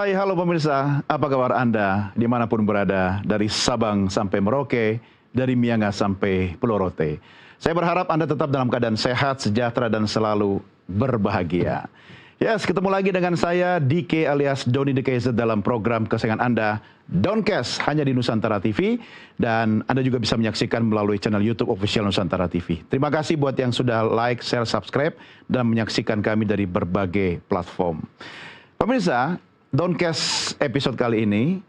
Hai, halo pemirsa, apa kabar Anda dimanapun berada, dari Sabang sampai Merauke, dari Miangas sampai Pulau Rote. Saya berharap Anda tetap dalam keadaan sehat, sejahtera, dan selalu berbahagia. Yes, ketemu lagi dengan saya, DK alias Doni The KZ dalam program kesayangan Anda, Doncast, hanya di Nusantara TV. Dan Anda juga bisa menyaksikan melalui channel YouTube official Nusantara TV. Terima kasih buat yang sudah like, share, subscribe, dan menyaksikan kami dari berbagai platform. Pemirsa, Doncast episode kali ini,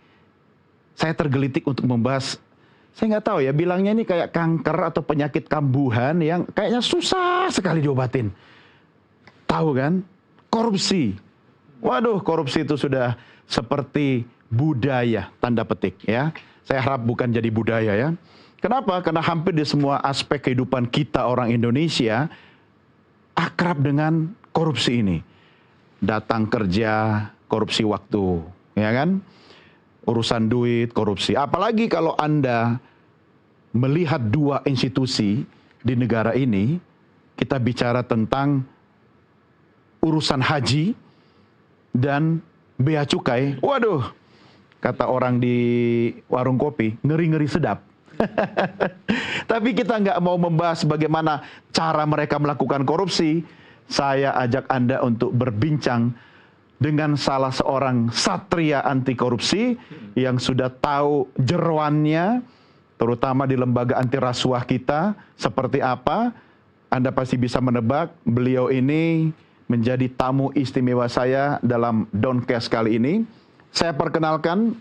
saya tergelitik untuk membahas, saya nggak tahu ya, bilangnya ini kayak kanker atau penyakit kambuhan yang kayaknya susah sekali diobatin. Tahu kan? Korupsi. Waduh, korupsi itu sudah seperti budaya, tanda petik ya. Saya harap bukan jadi budaya ya. Kenapa? Karena hampir di semua aspek kehidupan kita orang Indonesia akrab dengan korupsi ini. Datang kerja, korupsi waktu, ya kan? Urusan duit, korupsi. Apalagi kalau Anda melihat dua institusi di negara ini, kita bicara tentang urusan haji dan bea cukai. Waduh, kata orang di warung kopi, ngeri-ngeri sedap. Tapi kita nggak mau membahas bagaimana cara mereka melakukan korupsi. Saya ajak Anda untuk berbincang dengan salah seorang satria anti korupsi yang sudah tahu jeroannya, terutama di lembaga anti rasuah kita, seperti apa. Anda pasti bisa menebak, beliau ini menjadi tamu istimewa saya dalam Doncast kali ini. Saya perkenalkan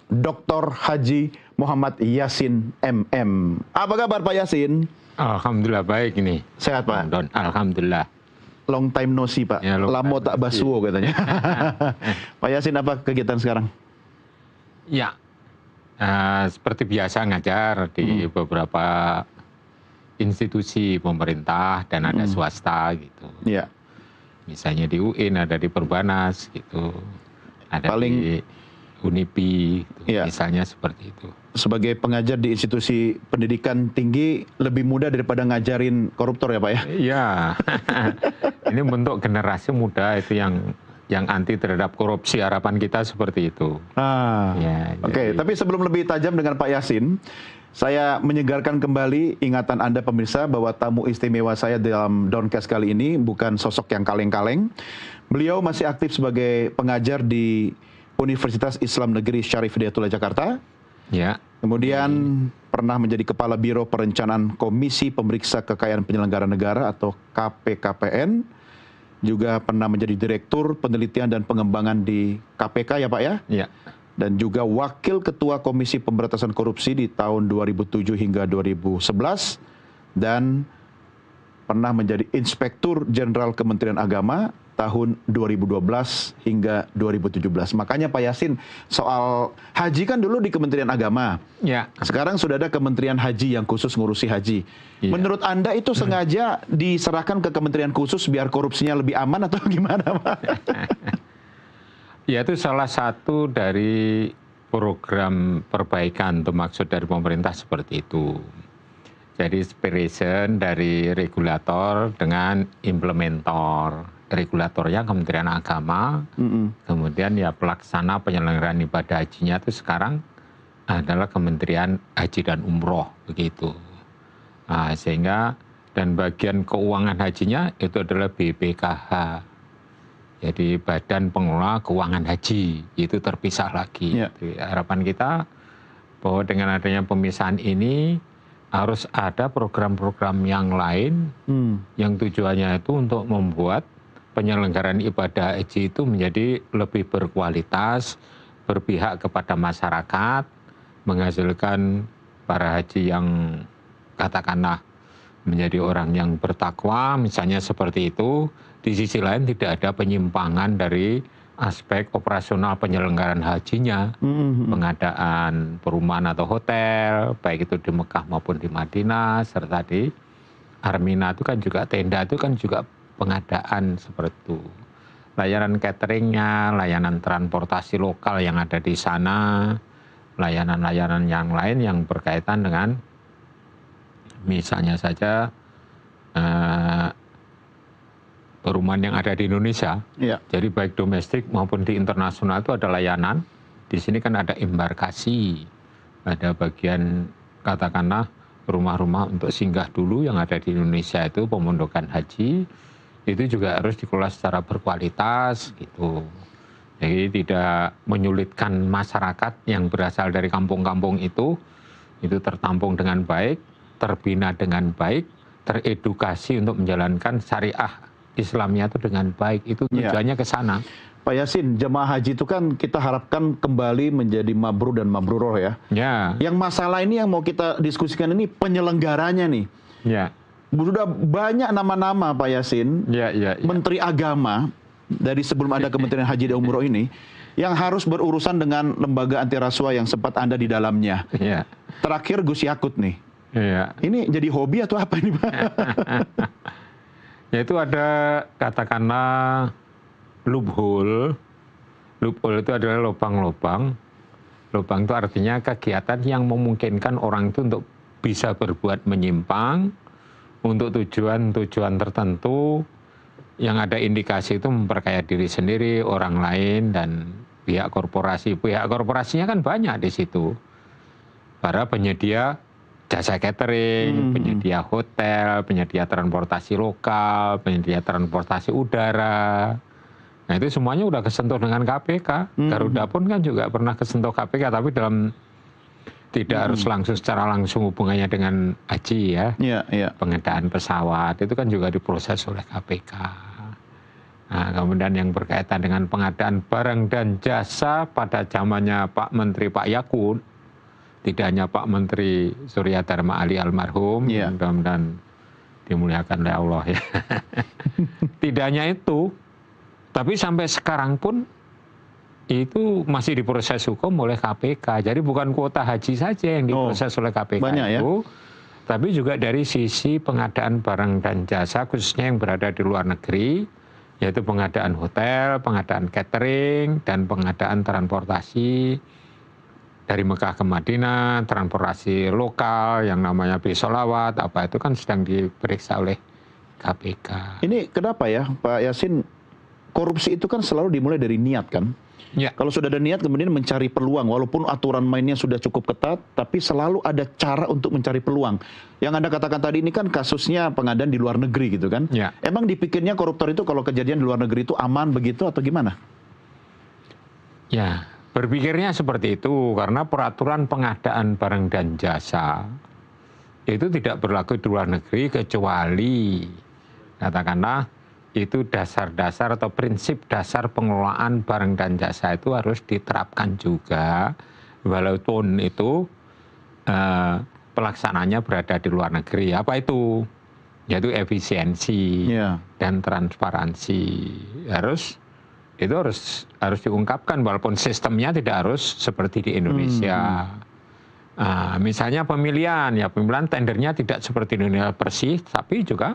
Dr. Haji Muhammad Yasin MM. Apa kabar Pak Yasin? Alhamdulillah baik ini. Sehat Pak? Don, alhamdulillah. Long time no see Pak, Ya, lamo tak basuo katanya. Pak Yasin, apa kegiatan sekarang? Ya, seperti biasa ngajar di beberapa institusi pemerintah dan ada swasta gitu. Iya. Misalnya di UIN, ada di Perbanas gitu, ada di Unipi, gitu. Iya. Misalnya seperti itu. Sebagai pengajar di institusi pendidikan tinggi lebih mudah daripada ngajarin koruptor ya Pak ya? Iya, ini bentuk generasi muda itu yang anti terhadap korupsi, harapan kita seperti itu. Ya, Oke. Tapi sebelum lebih tajam dengan Pak Yasin, saya menyegarkan kembali ingatan Anda pemirsa bahwa tamu istimewa saya dalam Doncast kali ini bukan sosok yang kaleng-kaleng. Beliau masih aktif sebagai pengajar di Universitas Islam Negeri Syarif Hidayatullah Jakarta. Ya. Kemudian pernah menjadi Kepala Biro Perencanaan Komisi Pemeriksa Kekayaan Penyelenggara Negara atau KPKPN. Juga pernah menjadi Direktur Penelitian dan Pengembangan di KPK ya Pak ya? Iya. Dan juga Wakil Ketua Komisi Pemberantasan Korupsi di tahun 2007 hingga 2011. Dan pernah menjadi Inspektur Jenderal Kementerian Agama tahun 2012 hingga 2017. Makanya Pak Yasin, soal haji kan dulu di Kementerian Agama. Ya. Sekarang sudah ada Kementerian Haji yang khusus ngurusi haji. Ya. Menurut Anda itu sengaja diserahkan ke Kementerian khusus biar korupsinya lebih aman atau gimana Pak? Ya, itu salah satu dari program perbaikan untuk maksud dari pemerintah seperti itu. Jadi separation dari regulator dengan implementor. Regulatornya Kementerian Agama, kemudian ya pelaksana penyelenggaraan ibadah hajinya itu sekarang adalah Kementerian Haji dan Umroh, begitu. Sehingga dan bagian keuangan hajinya itu adalah BPKH. Jadi Badan Pengelola Keuangan Haji, itu terpisah lagi. Ya. Jadi, harapan kita bahwa dengan adanya pemisahan ini harus ada program-program yang lain yang tujuannya itu untuk membuat penyelenggaraan ibadah haji itu menjadi lebih berkualitas, berpihak kepada masyarakat, menghasilkan para haji yang katakanlah menjadi orang yang bertakwa, misalnya seperti itu. Di sisi lain tidak ada penyimpangan dari aspek operasional penyelenggaraan hajinya, pengadaan perumahan atau hotel, baik itu di Mekah maupun di Madinah, serta di Armina itu kan juga tenda itu kan juga pengadaan seperti itu. Layanan cateringnya, layanan transportasi lokal yang ada di sana, layanan-layanan yang lain yang berkaitan dengan misalnya saja pedoman yang ada di Indonesia. Ya. Jadi baik domestik maupun di internasional itu ada layanan. Di sini kan ada embarkasi, ada bagian katakanlah rumah-rumah untuk singgah dulu yang ada di Indonesia itu pemondokan haji, itu juga harus dikelola secara berkualitas gitu. Jadi tidak menyulitkan masyarakat yang berasal dari kampung-kampung itu tertampung dengan baik, terbina dengan baik, teredukasi untuk menjalankan syariah Islamnya itu dengan baik. Itu tujuannya ke sana. Pak Yasin, jemaah haji itu kan kita harapkan kembali menjadi mabrur dan mabruroh ya. Ya. Yang masalah ini yang mau kita diskusikan ini penyelenggaranya nih. Ya. Sudah banyak nama-nama Pak Yasin, Menteri Agama dari sebelum ada Kementerian Haji dan Umroh ini, yang harus berurusan dengan lembaga anti rasuah yang sempat Anda di dalamnya. Ya. Terakhir Gus Yakut nih. Ya. Ini jadi hobi atau apa ini Pak? Yaitu ada katakanlah loophole. Loophole itu adalah lubang-lubang. Lubang itu artinya kegiatan yang memungkinkan orang itu untuk bisa berbuat menyimpang untuk tujuan-tujuan tertentu yang ada indikasi itu memperkaya diri sendiri, orang lain, dan pihak korporasi. Pihak korporasinya kan banyak di situ. Para penyedia jasa catering, penyedia hotel, penyedia transportasi lokal, penyedia transportasi udara. Nah itu semuanya udah kesentuh dengan KPK. Garuda pun kan juga pernah kesentuh KPK, tapi dalam tidak harus langsung secara langsung hubungannya dengan haji ya. Pengadaan pesawat itu kan juga diproses oleh KPK. Nah kemudian yang berkaitan dengan pengadaan barang dan jasa pada zamannya Pak Menteri Pak Yakut, tidak hanya Pak Menteri Surya Dharma Ali almarhum, mudah-mudahan dimuliakan oleh Allah ya. Tidak hanya itu, tapi sampai sekarang pun itu masih diproses hukum oleh KPK. Jadi bukan kuota haji saja yang diproses oleh KPK itu, tapi juga dari sisi pengadaan barang dan jasa khususnya yang berada di luar negeri, yaitu pengadaan hotel, pengadaan catering, dan pengadaan transportasi dari Mekah ke Madinah, transportasi lokal yang namanya bis sholawat, apa itu kan sedang diperiksa oleh KPK. Ini kenapa ya Pak Yasin, korupsi itu kan selalu dimulai dari niat kan? Ya. Kalau sudah ada niat kemudian mencari peluang, walaupun aturan mainnya sudah cukup ketat, tapi selalu ada cara untuk mencari peluang. Yang Anda katakan tadi ini kan kasusnya pengadaan di luar negeri gitu kan? Ya. Emang dipikirnya koruptor itu kalau kejadian di luar negeri itu aman begitu atau gimana? Ya, berpikirnya seperti itu karena peraturan pengadaan barang dan jasa itu tidak berlaku di luar negeri kecuali katakanlah itu dasar-dasar atau prinsip dasar pengelolaan barang dan jasa itu harus diterapkan juga walaupun itu pelaksananya berada di luar negeri. Apa itu? Yaitu efisiensi dan transparansi. Itu harus diungkapkan walaupun sistemnya tidak harus seperti di Indonesia. Misalnya pemilihan tendernya tidak seperti Indonesia persis, tapi juga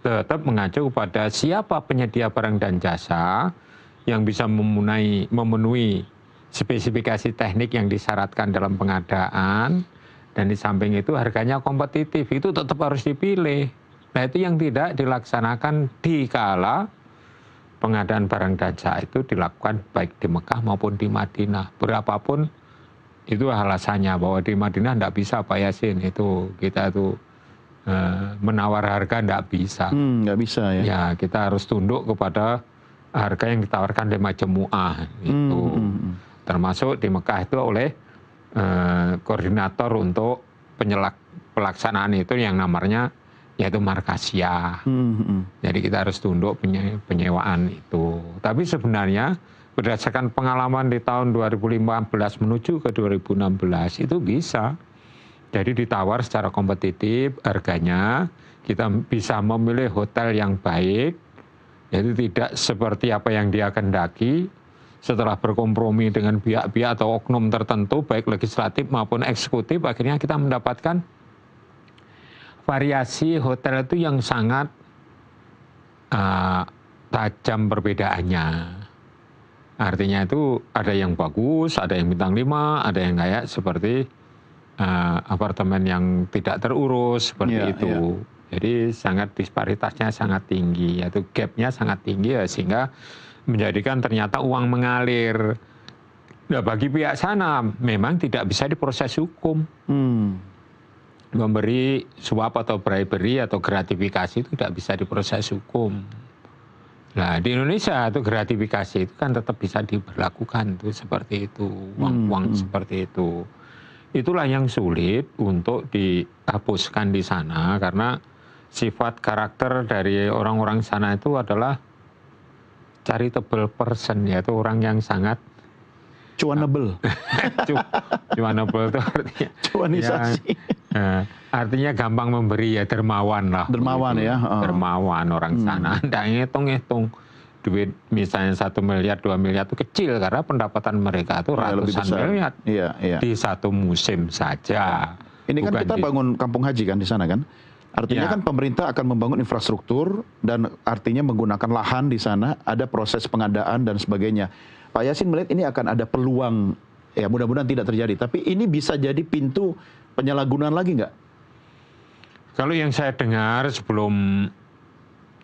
tetap mengacu kepada siapa penyedia barang dan jasa yang bisa memenuhi spesifikasi teknik yang disyaratkan dalam pengadaan, dan di samping itu harganya kompetitif, itu tetap harus dipilih. Nah itu yang tidak dilaksanakan dikala pengadaan barang dan jasa itu dilakukan baik di Mekah maupun di Madinah. Berapapun itu alasannya bahwa di Madinah tidak bisa Pak Yasin, itu kita itu menawar harga tidak bisa. Nggak bisa ya. Ya kita harus tunduk kepada harga yang ditawarkan oleh majmuah itu. Termasuk di Mekah itu oleh koordinator untuk pelaksanaan itu yang namanya yaitu markasiyah. Jadi kita harus tunduk penyewaan itu. Tapi sebenarnya berdasarkan pengalaman di tahun 2015 menuju ke 2016 itu bisa. Jadi ditawar secara kompetitif harganya, kita bisa memilih hotel yang baik, jadi tidak seperti apa yang dia kendaki. Setelah berkompromi dengan pihak-pihak atau oknum tertentu, baik legislatif maupun eksekutif, akhirnya kita mendapatkan variasi hotel itu yang sangat tajam perbedaannya. Artinya itu ada yang bagus, ada yang bintang 5, ada yang kayak seperti apartemen yang tidak terurus seperti itu. Jadi sangat disparitasnya sangat tinggi, yaitu gapnya sangat tinggi ya, sehingga menjadikan ternyata uang mengalir. Nah, bagi pihak sana memang tidak bisa diproses hukum. Memberi suap atau bribery atau gratifikasi itu tidak bisa diproses hukum. Nah, di Indonesia itu gratifikasi itu kan tetap bisa diberlakukan tuh seperti itu, uang-uang seperti itu. Itulah yang sulit untuk dihapuskan di sana karena sifat karakter dari orang-orang sana itu adalah charitable person, yaitu orang yang sangat cuanable. Cuanable itu artinya Cuanisasi. Ya, artinya gampang memberi ya, dermawan lah. Dermawan begitu. ya. Dermawan orang sana. Nggak ngitung-ngitung duit misalnya 1 miliar, 2 miliar itu kecil karena pendapatan mereka itu ratusan miliar di satu musim saja. Ini kan kita bangun kampung haji kan di sana kan. Artinya kan pemerintah akan membangun infrastruktur dan artinya menggunakan lahan di sana, ada proses pengadaan dan sebagainya. Pak Yasin melihat ini akan ada peluang, ya mudah-mudahan tidak terjadi, tapi ini bisa jadi pintu penyalahgunaan lagi nggak? Kalau yang saya dengar sebelum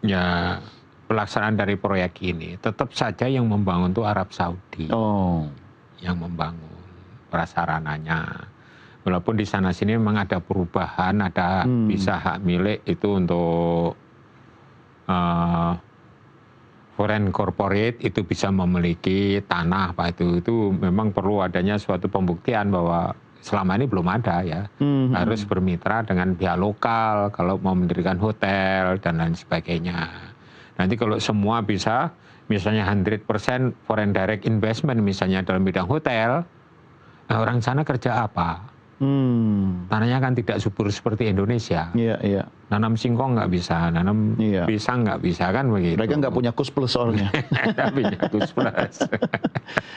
ya pelaksanaan dari proyek ini, tetap saja yang membangun itu Arab Saudi. Yang membangun prasarananya. Walaupun di sana sini memang ada perubahan, ada bisa hak milik itu untuk foreign corporate itu bisa memiliki tanah, Pak, itu memang perlu adanya suatu pembuktian bahwa selama ini belum ada ya. Harus bermitra dengan pihak lokal kalau mau mendirikan hotel dan lain sebagainya. Nanti kalau semua bisa, misalnya 100% foreign direct investment misalnya dalam bidang hotel, nah orang sana kerja apa? Tanahnya kan tidak subur seperti Indonesia. Nanam singkong nggak bisa, nanam pisang nggak bisa kan begitu. Mereka nggak punya kus plus soalnya. Punya kus plus.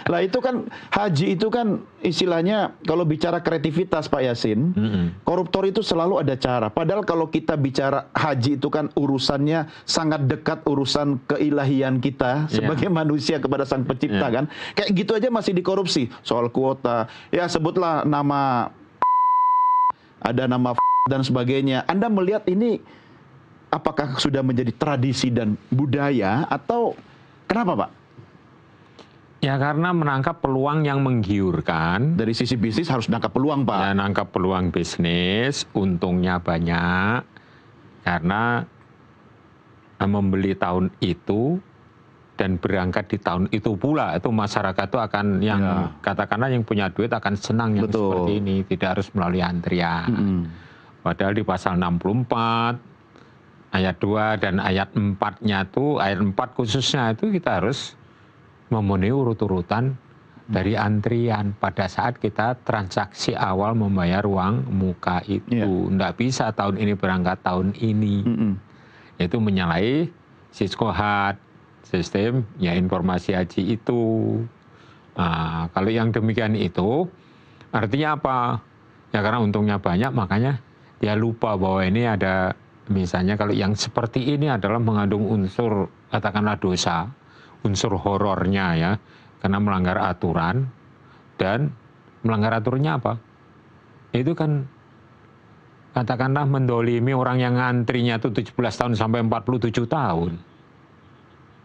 Lah itu kan haji itu kan istilahnya kalau bicara kreativitas Pak Yasin, koruptor itu selalu ada cara. Padahal kalau kita bicara haji itu kan urusannya sangat dekat urusan keilahian kita sebagai manusia kepada Sang Pencipta kan. Kayak gitu aja masih dikorupsi. Soal kuota, ya sebutlah nama, ada nama dan sebagainya. Anda melihat ini apakah sudah menjadi tradisi dan budaya atau kenapa, Pak? Ya karena menangkap peluang yang menggiurkan. Dari sisi bisnis harus nangkap peluang, Pak. Ya nangkap peluang bisnis, untungnya banyak. Karena membeli tahun itu dan berangkat di tahun itu pula, itu masyarakat itu akan yang katakanlah yang punya duit akan senang yang seperti ini, tidak harus melalui antrian. Padahal di pasal 64 ayat 2 dan ayat 4-nya itu, ayat 4 khususnya itu kita harus memenuhi urut-urutan dari antrian pada saat kita transaksi awal membayar uang muka itu. Nggak bisa tahun ini berangkat tahun ini. Itu menyalahi Siskohat, sistem ya informasi haji itu. Nah, kalau yang demikian itu artinya apa? Ya karena untungnya banyak makanya dia lupa bahwa ini ada misalnya kalau yang seperti ini adalah mengandung unsur katakanlah dosa, unsur horornya ya, karena melanggar aturan dan melanggar aturannya apa? Itu kan katakanlah mendolimi orang yang ngantrinya itu 17 tahun sampai 47 tahun.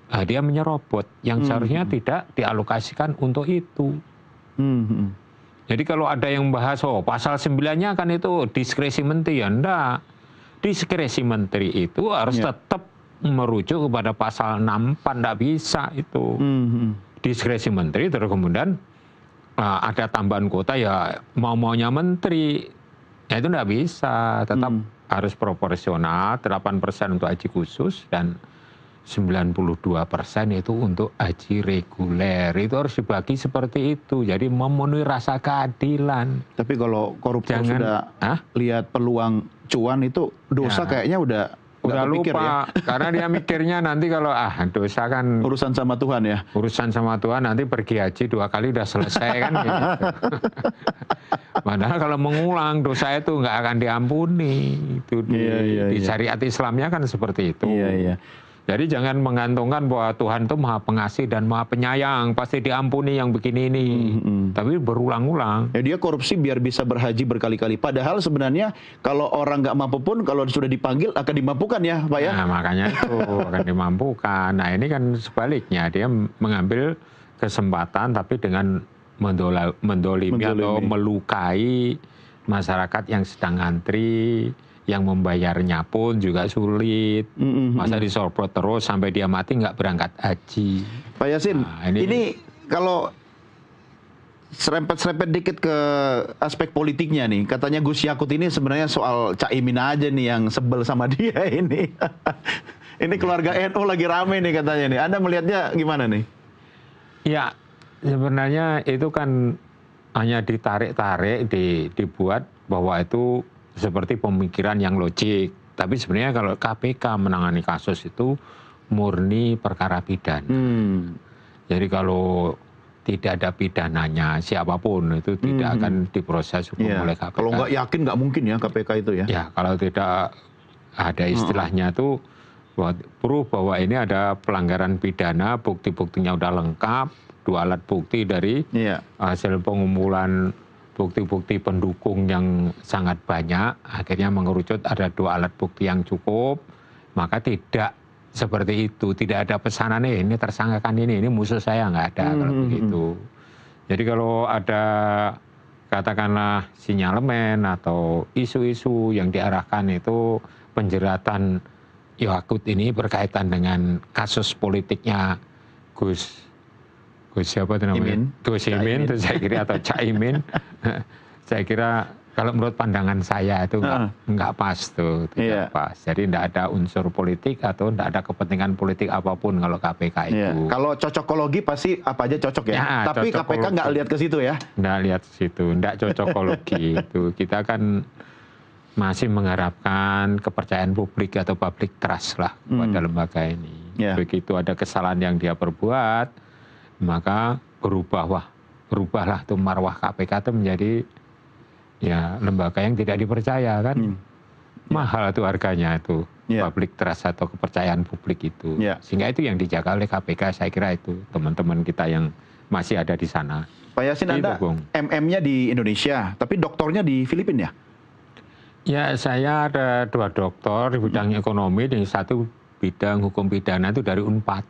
Nah, dia menyerobot yang seharusnya tidak dialokasikan untuk itu. Jadi kalau ada yang bahas, pasal 9-nya kan itu diskresi menteri, ya enggak. Diskresi menteri itu harus tetap merujuk kepada pasal 64, enggak bisa itu. Diskresi menteri terus kemudian ada tambahan kuota ya mau-maunya menteri. Ya itu enggak bisa, tetap harus proporsional, 8% untuk haji khusus dan 92% itu untuk haji reguler. Itu harus dibagi seperti itu. Jadi memenuhi rasa keadilan. Tapi kalau koruptor sudah lihat peluang cuan itu dosa kayaknya udah lupa ya. Karena dia mikirnya nanti kalau dosa kan urusan sama Tuhan ya. Urusan sama Tuhan nanti pergi haji 2 kali udah selesai kan gitu. Padahal kalau mengulang dosa itu nggak akan diampuni. Itu di syariat Islamnya kan seperti itu. Jadi jangan menggantungkan bahwa Tuhan itu maha pengasih dan maha penyayang, pasti diampuni yang begini ini. Tapi berulang-ulang. Ya, dia korupsi biar bisa berhaji berkali-kali. Padahal sebenarnya kalau orang nggak mampu pun, kalau sudah dipanggil akan dimampukan ya Pak ya? Nah makanya itu akan dimampukan. Nah ini kan sebaliknya, dia mengambil kesempatan tapi dengan mendolimi atau melukai masyarakat yang sedang antri, yang membayarnya pun juga sulit. Masa disorot terus sampai dia mati nggak berangkat haji. Pak Yasin, nah, ini kalau serempet-serempet dikit ke aspek politiknya nih, katanya Gus Yakut ini sebenarnya soal Caimin aja nih yang sebel sama dia ini. Ini keluarga NU lagi rame nih katanya nih. Anda melihatnya gimana nih? Ya sebenarnya itu kan hanya ditarik-tarik, dibuat bahwa itu seperti pemikiran yang logik. Tapi sebenarnya kalau KPK menangani kasus itu murni perkara pidana. Jadi kalau tidak ada pidananya, siapapun itu tidak akan diproses hukum oleh KPK. Kalau nggak yakin nggak mungkin ya KPK itu ya? Ya kalau tidak ada istilahnya itu proof bahwa ini ada pelanggaran pidana, bukti-buktinya udah lengkap, 2 alat bukti dari hasil pengumpulan bukti-bukti pendukung yang sangat banyak, akhirnya mengerucut ada 2 alat bukti yang cukup, maka tidak seperti itu, tidak ada pesanan ini tersangkakan ini musuh saya, nggak ada kalau begitu. Jadi kalau ada katakanlah sinyalemen atau isu-isu yang diarahkan itu penjeratan Yakut ini berkaitan dengan kasus politiknya Gus siapa itu namanya? Gus Imin, itu saya kira atau Caimin. Saya kira kalau menurut pandangan saya itu nggak pas tuh, tidak pas. Jadi nggak ada unsur politik atau nggak ada kepentingan politik apapun kalau KPK itu. Kalau cocokologi pasti apa aja cocok ya. Tapi KPK nggak lihat ke situ ya? Nggak lihat ke situ, nggak cocokologi itu. Kita kan masih mengharapkan kepercayaan publik atau public trust lah pada lembaga ini. Begitu ada kesalahan yang dia perbuat, maka berubahlah tuh marwah KPK itu menjadi ya lembaga yang tidak dipercaya kan. Mahal tuh harganya itu public trust atau kepercayaan publik itu. Sehingga itu yang dijaga oleh KPK, saya kira itu teman-teman kita yang masih ada di sana. Pak Yasin, Anda MM-nya di Indonesia, tapi doktornya di Filipina ya? Ya, saya ada 2 doktor di bidang ekonomi dan 1 bidang hukum pidana itu dari UNPAD.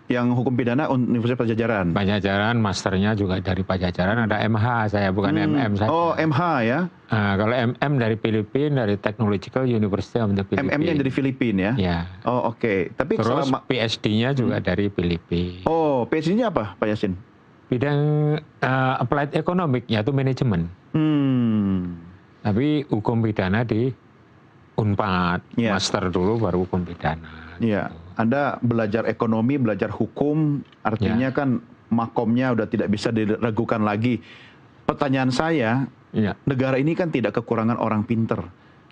Yang hukum pidana Universitas Pajajaran? Pajajaran, masternya juga dari Pajajaran, ada MH, saya bukan MM saja. Oh, MH ya? Nah, kalau MM dari Filipina, dari Technological University of the Philippines. MM-nya dari Filipina ya? Ya. Oh, oke. Tapi terus PhD-nya juga dari Filipina. Oh, PhD-nya apa, Pak Yasin? Bidang applied economic-nya itu manajemen. Tapi hukum pidana di UNPAD, master dulu baru hukum pidana. Iya, Anda belajar ekonomi, belajar hukum, artinya kan makomnya udah tidak bisa diragukan lagi. Pertanyaan saya, negara ini kan tidak kekurangan orang pinter.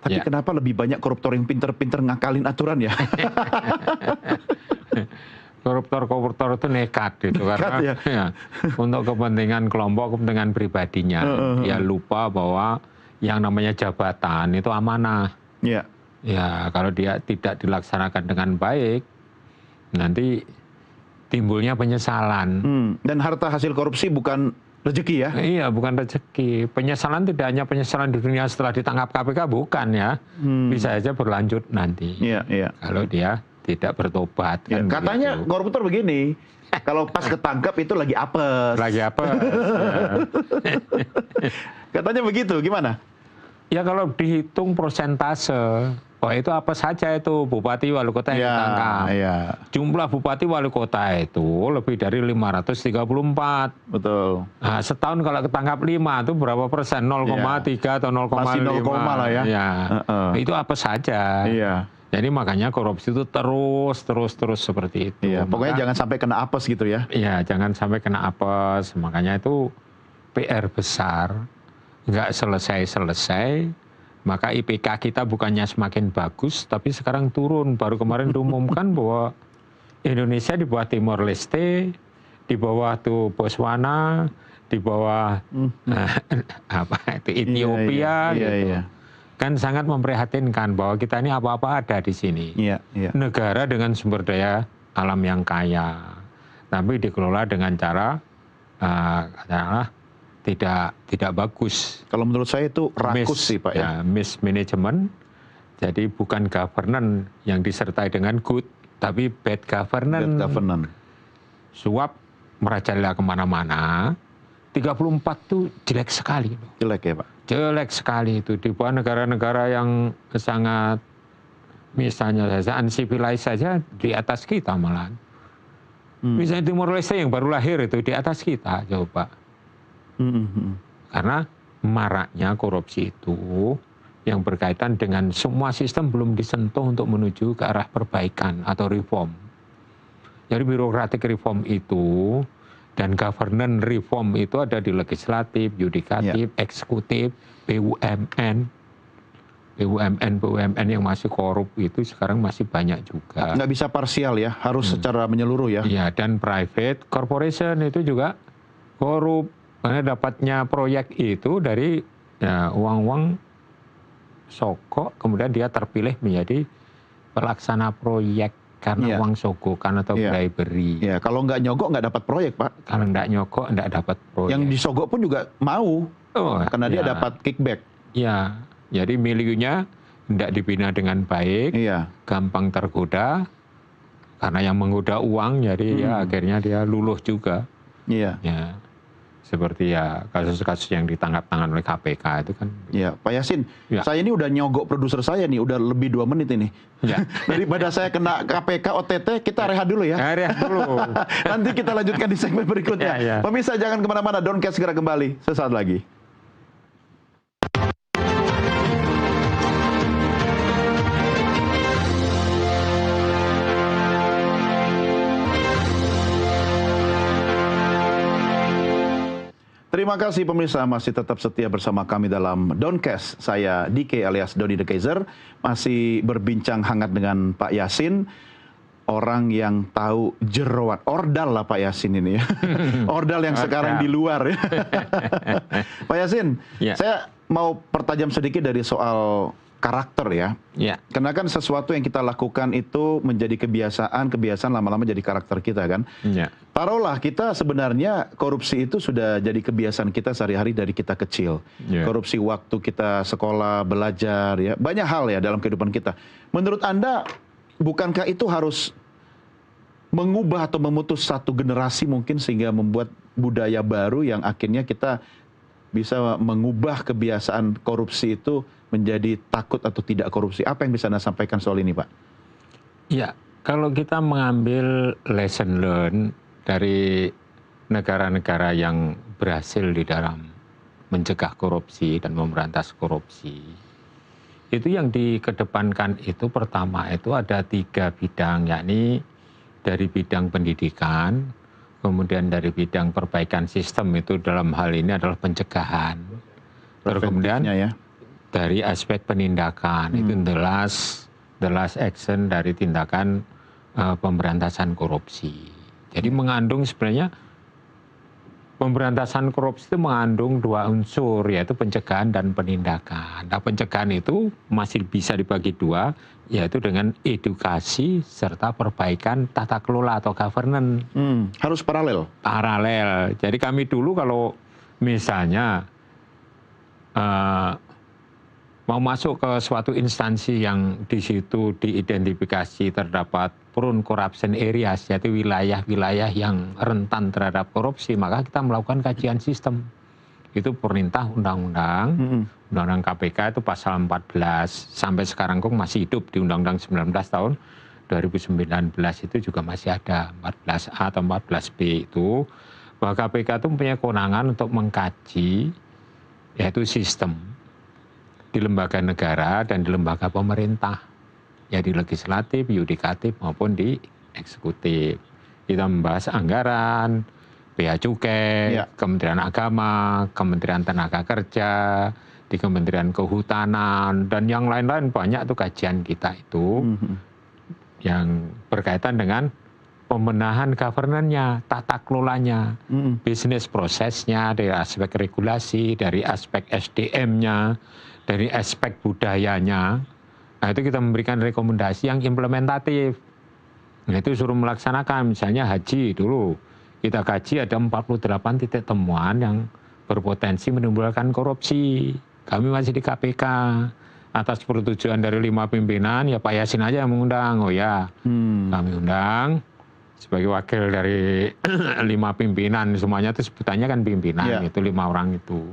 Tapi kenapa lebih banyak koruptor yang pinter-pinter ngakalin aturan ya? Koruptor itu nekat gitu, karena untuk kepentingan kelompok, kepentingan pribadinya. Dia lupa bahwa yang namanya jabatan itu amanah. Ya, kalau dia tidak dilaksanakan dengan baik, nanti timbulnya penyesalan. Dan harta hasil korupsi bukan rezeki ya? Iya, bukan rezeki. Penyesalan tidak hanya penyesalan di dunia setelah ditangkap KPK, bukan ya. Bisa saja berlanjut nanti. Kalau dia tidak bertobat. Kan katanya begitu. Koruptor begini, kalau pas ketangkap itu lagi apes. Lagi apes. Katanya begitu, gimana? Ya kalau dihitung persentase, itu apa saja itu bupati wali kota yang ditangkap. Jumlah bupati wali kota itu lebih dari 534. Betul. Nah, setahun kalau ketangkap 5 itu berapa persen? 0,3 atau 0,5. Masih 0, lah ya. Itu apa saja. Jadi makanya korupsi itu terus seperti itu. Pokoknya jangan sampai kena apes gitu ya. Iya, jangan sampai kena apes. Makanya itu PR besar. Nggak selesai, maka IPK kita bukannya semakin bagus, tapi sekarang turun. Baru kemarin diumumkan bahwa Indonesia di bawah Timor Leste, di bawah tuh Botswana, di bawah apa itu Ethiopia, gitu. kan sangat memprihatinkan bahwa kita ini apa-apa ada di sini. Iya, iya. Negara dengan sumber daya alam yang kaya, tapi dikelola dengan cara katakanlah tidak bagus. Kalau menurut saya itu rakus sih Pak ya. Mismanagement. Jadi bukan governance yang disertai dengan good, tapi bad governance. Bad governance. Suap merajalela kemana-mana. 34 tuh jelek sekali. Jelek ya Pak? Jelek sekali itu. Di bawah negara-negara yang sangat, misalnya saja uncivilized saja di atas kita malah. Misalnya Timor Leste yang baru lahir itu di atas kita, coba. Karena maraknya korupsi itu yang berkaitan dengan semua sistem belum disentuh untuk menuju ke arah perbaikan atau reform. Jadi birokratik reform itu dan governance reform itu ada di legislatif, yudikatif, eksekutif, BUMN. BUMN yang masih korup itu sekarang masih banyak juga. Nggak bisa parsial ya, harus secara menyeluruh ya. Iya, dan private corporation itu juga korup. Karena dapatnya proyek itu dari uang-uang sogok, kemudian dia terpilih menjadi pelaksana proyek karena uang sogokan atau bribery. Iya, kalau nggak nyogok nggak dapat proyek Pak. Kalau nggak nyogok nggak dapat proyek. Yang disogok pun juga mau, karena dia dapat kickback. Iya, jadi miliunya tidak dibina dengan baik, gampang tergoda, karena yang menggoda uang, jadi ya akhirnya dia luluh juga. Iya. Ya. Seperti ya kasus-kasus yang ditangkap-tangan oleh KPK itu kan. Ya, Pak Yasin, saya ini udah nyogok produser saya nih, udah lebih 2 menit ini. Ya. Daripada saya kena KPK, OTT, kita rehat dulu ya. Rehat dulu. Nanti kita lanjutkan di segmen berikutnya. Pemirsa jangan kemana-mana, Downcast segera kembali sesaat lagi. Terima kasih pemirsa masih tetap setia bersama kami dalam Downcast. Saya DK alias Doni The Kaiser masih berbincang hangat dengan Pak Yasin, orang yang tahu jeroan ordal lah Pak Yasin ini ya. Ordal yang sekarang di luar ya. Pak Yasin, saya mau pertajam sedikit dari soal karakter ya. Karena kan sesuatu yang kita lakukan itu menjadi kebiasaan lama-lama jadi karakter kita kan. Taruhlah kita sebenarnya korupsi itu sudah jadi kebiasaan kita sehari-hari dari kita kecil. Korupsi waktu kita sekolah, belajar ya. Banyak hal ya dalam kehidupan kita. Menurut Anda, bukankah itu harus mengubah atau memutus satu generasi mungkin sehingga membuat budaya baru yang akhirnya kita bisa mengubah kebiasaan korupsi itu menjadi takut atau tidak korupsi? Apa yang bisa Anda sampaikan soal ini, Pak? Ya, kalau kita mengambil lesson learn dari negara-negara yang berhasil di dalam mencegah korupsi dan memberantas korupsi, itu yang dikedepankan itu pertama itu ada 3 bidang, yakni dari bidang pendidikan, kemudian dari bidang perbaikan sistem, itu dalam hal ini adalah pencegahan. Terus kemudian dari aspek penindakan, itu the last action dari tindakan pemberantasan korupsi. Jadi mengandung sebenarnya pemberantasan korupsi itu mengandung 2 unsur, yaitu pencegahan dan penindakan. Nah, pencegahan itu masih bisa dibagi 2, yaitu dengan edukasi serta perbaikan tata kelola atau governance. Harus paralel? Paralel. Jadi kami dulu kalau misalnya mau masuk ke suatu instansi yang di situ diidentifikasi terdapat prone corruption areas, yaitu wilayah-wilayah yang rentan terhadap korupsi, maka kita melakukan kajian sistem. Itu perintah undang-undang, undang-undang KPK itu pasal 14, sampai sekarang kok masih hidup di undang-undang 19 tahun 2019 itu juga masih ada 14A atau 14B itu, bahwa KPK itu mempunyai kewenangan untuk mengkaji yaitu sistem di lembaga negara dan di lembaga pemerintah, ya di legislatif, yudikatif maupun di eksekutif. Kita membahas anggaran, bea cukai, Kementerian Agama, Kementerian Tenaga Kerja, di Kementerian Kehutanan, dan yang lain-lain banyak tuh kajian kita itu yang berkaitan dengan pembenahan governance-nya, tata kelolanya, bisnis prosesnya, dari aspek regulasi, dari aspek SDM-nya, dari aspek budayanya. Nah, itu kita memberikan rekomendasi yang implementatif. Nah, itu suruh melaksanakan, misalnya haji dulu. Kita kaji ada 48 titik temuan yang berpotensi menimbulkan korupsi. Kami masih di KPK. Atas persetujuan dari 5 pimpinan, ya Pak Yasin aja yang mengundang. Oh ya, kami undang sebagai wakil dari 5 pimpinan, semuanya itu sebutannya kan pimpinan, itu 5 orang itu.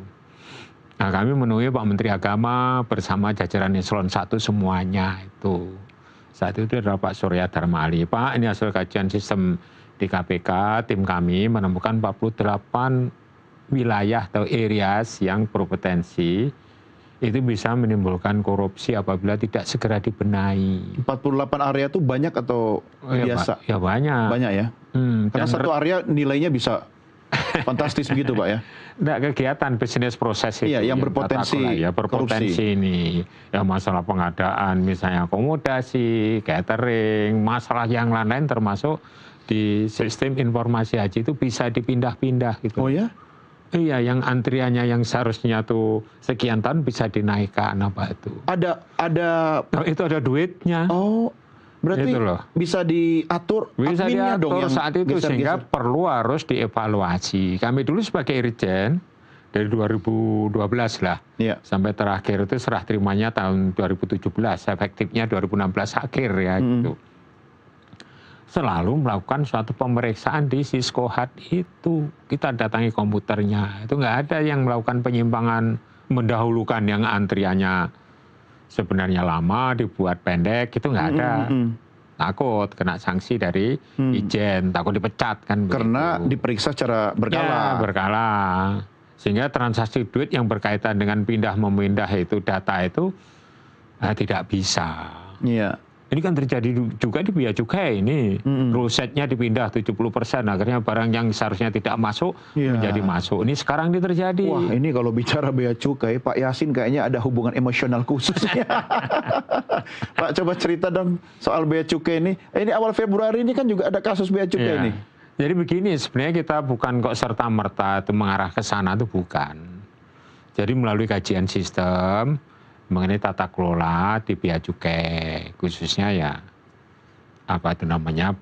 Nah, kami menemui Pak Menteri Agama bersama jajaran eselon 1 semuanya itu. Saat itu adalah Pak Surya Dharma Ali. Pak, ini hasil kajian sistem di KPK, tim kami menemukan 48 wilayah atau areas yang berpotensi itu bisa menimbulkan korupsi apabila tidak segera dibenahi. 48 area itu banyak atau biasa? Ya banyak. Banyak ya? Karena satu area nilainya bisa fantastis begitu Pak ya? Enggak, kegiatan bisnis proses itu. Iya, yang berpotensi ya, berpotensi korupsi. Ini. Ya masalah pengadaan, misalnya akomodasi, catering, masalah yang lain-lain termasuk di sistem informasi haji itu bisa dipindah-pindah gitu. Oh ya? Iya, yang antriannya yang seharusnya tuh sekian tahun bisa dinaikkan apa itu. Oh, itu ada duitnya. Oh, berarti bisa diatur bisa adminnya diatur dong yang saat itu sehingga perlu harus dievaluasi. Kami dulu sebagai Irjen dari 2012 lah sampai terakhir itu serah terimanya tahun 2017, efektifnya 2016 akhir ya gitu. Selalu melakukan suatu pemeriksaan di Siskohat itu. Kita datangi komputernya. Itu nggak ada yang melakukan penyimpangan mendahulukan yang antriannya sebenarnya lama, dibuat pendek, itu nggak ada. Takut kena sanksi dari Ijen, takut dipecat kan. Karena begitu. Diperiksa secara berkala. Ya, berkala. Sehingga transaksi duit yang berkaitan dengan pindah-memindah itu, data itu tidak bisa. Iya. Ini kan terjadi juga di Bea Cukai ini. Rusetnya dipindah 70%. Akhirnya barang yang seharusnya tidak masuk menjadi masuk. Ini sekarang ini terjadi. Wah, ini kalau bicara Bea Cukai, Pak Yasin kayaknya ada hubungan emosional khususnya. Pak, coba cerita dong soal Bea Cukai ini. Ini awal Februari ini kan juga ada kasus Bea Cukai ini. Jadi begini, sebenarnya kita bukan kok serta-merta itu mengarah ke sana, itu bukan. Jadi melalui kajian sistem, mengenai tata kelola di Bea Cukai, khususnya ya apa itu namanya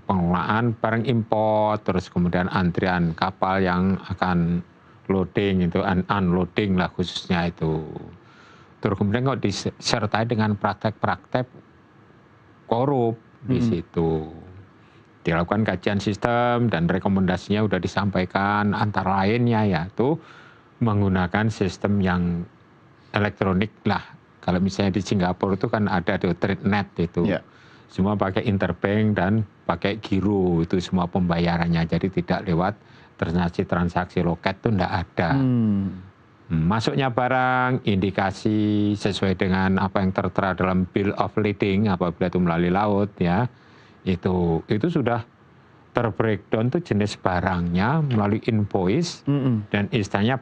pengelolaan barang impor, terus kemudian antrian kapal yang akan loading itu unloading lah khususnya itu. Terus kemudian kok disertai dengan praktek-praktek korup di situ. Dilakukan kajian sistem dan rekomendasinya sudah disampaikan, antara lainnya yaitu menggunakan sistem yang elektronik lah. Kalau misalnya di Singapura itu kan ada TradeNet itu. Semua pakai interbank dan pakai giro itu semua pembayarannya. Jadi tidak lewat transaksi loket itu tidak ada. Masuknya barang, indikasi sesuai dengan apa yang tertera dalam Bill of Lading apabila itu melalui laut ya. Itu sudah terbreakdown tuh jenis barangnya melalui invoice dan istilahnya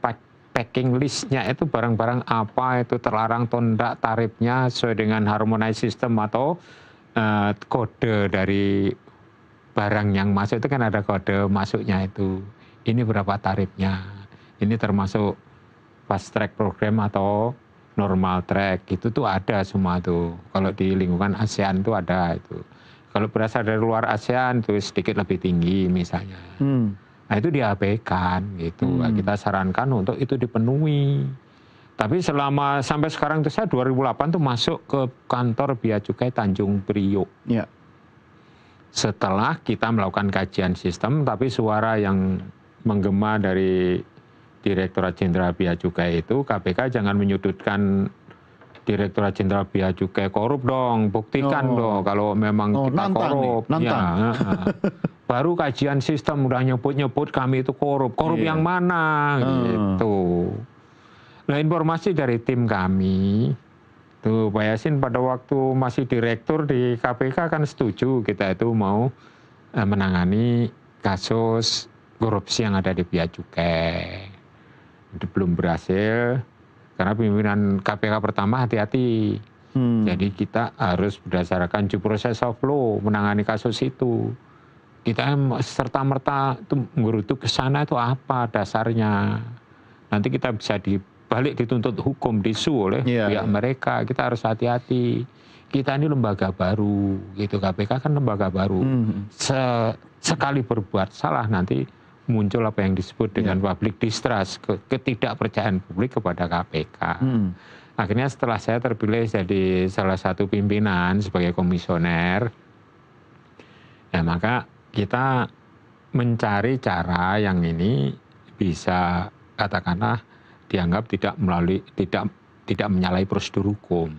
packing listnya itu barang-barang apa itu terlarang atau tidak, tarifnya sesuai dengan harmonized system atau kode dari barang yang masuk itu kan ada kode masuknya itu. Ini berapa tarifnya. Ini termasuk fast track program atau normal track itu tuh ada semua tuh. Kalau di lingkungan ASEAN itu ada itu. Kalau berasal dari luar ASEAN itu sedikit lebih tinggi misalnya. Nah itu diabaikan gitu. Kita sarankan untuk itu dipenuhi. Tapi sampai sekarang itu saya 2008 tuh masuk ke kantor Bea Cukai Tanjung Priok. Setelah kita melakukan kajian sistem, tapi suara yang menggema dari Direktorat Jenderal Bea Cukai itu, KPK jangan menyudutkan Direktorat Jenderal Bea Cukai korup dong, buktikan dong kalau memang kita korup. Baru kajian sistem udah nyebut-nyebut kami itu korup yang mana gitu. Nah informasi dari tim kami, tuh Pak Yasin pada waktu masih direktur di KPK kan setuju kita itu mau menangani kasus korupsi yang ada di Bea Cukai. Itu belum berhasil karena pimpinan KPK pertama hati-hati. Jadi kita harus berdasarkan due process of law menangani kasus itu. kita serta-merta itu menggerutu ke sana itu apa dasarnya. Nanti kita bisa dibalik dituntut hukum, disu oleh pihak mereka. Kita harus hati-hati. Kita ini lembaga baru, gitu. KPK kan lembaga baru. Sekali berbuat salah nanti muncul apa yang disebut dengan public distrust, ketidakpercayaan publik kepada KPK. Akhirnya setelah saya terpilih jadi salah satu pimpinan sebagai komisioner, ya maka kita mencari cara yang ini bisa katakanlah dianggap tidak menyalahi prosedur hukum.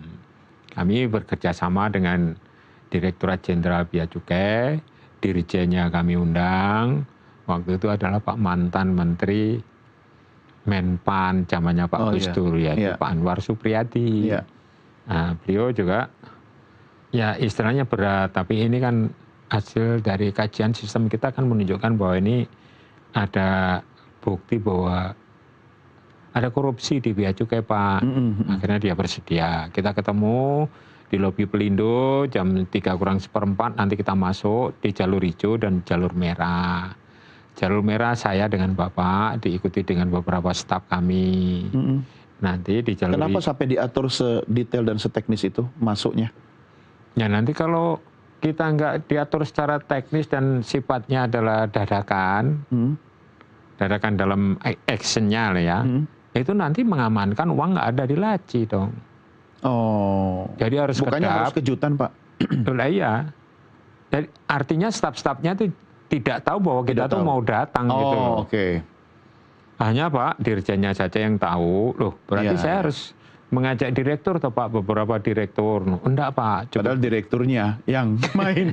Kami bekerja sama dengan Direktorat Jenderal Bea Cukai, dirjennya kami undang. Waktu itu adalah Pak mantan Menteri Menpan zamannya Pak Gus Dur, yaitu Pak Anwar Supriyadi. Nah, beliau juga ya istilahnya berat, tapi ini kan hasil dari kajian sistem kita kan menunjukkan bahwa ini ada bukti bahwa ada korupsi di Bea Cukai, Pak. Akhirnya dia bersedia. Kita ketemu di lobi Pelindo jam 3:04 nanti kita masuk di jalur hijau dan jalur merah. Jalur merah saya dengan Bapak, diikuti dengan beberapa staf kami. Nanti di jalur Kenapa sampai diatur sedetail dan seteknis itu masuknya? Ya nanti kalau kita nggak diatur secara teknis dan sifatnya adalah dadakan, dadakan dalam actionnya ya, itu nanti mengamankan uang nggak ada di laci dong. Oh. Jadi harus bukannya harus kejutan, Pak? Iya. Jadi artinya staf-stafnya itu tidak tahu bahwa kita tuh mau datang gitu. Oke. Hanya Pak dirjennya saja yang tahu. Loh, berarti saya harus mengajak direktur atau Pak, beberapa direktur. Enggak Pak. Padahal direkturnya yang main.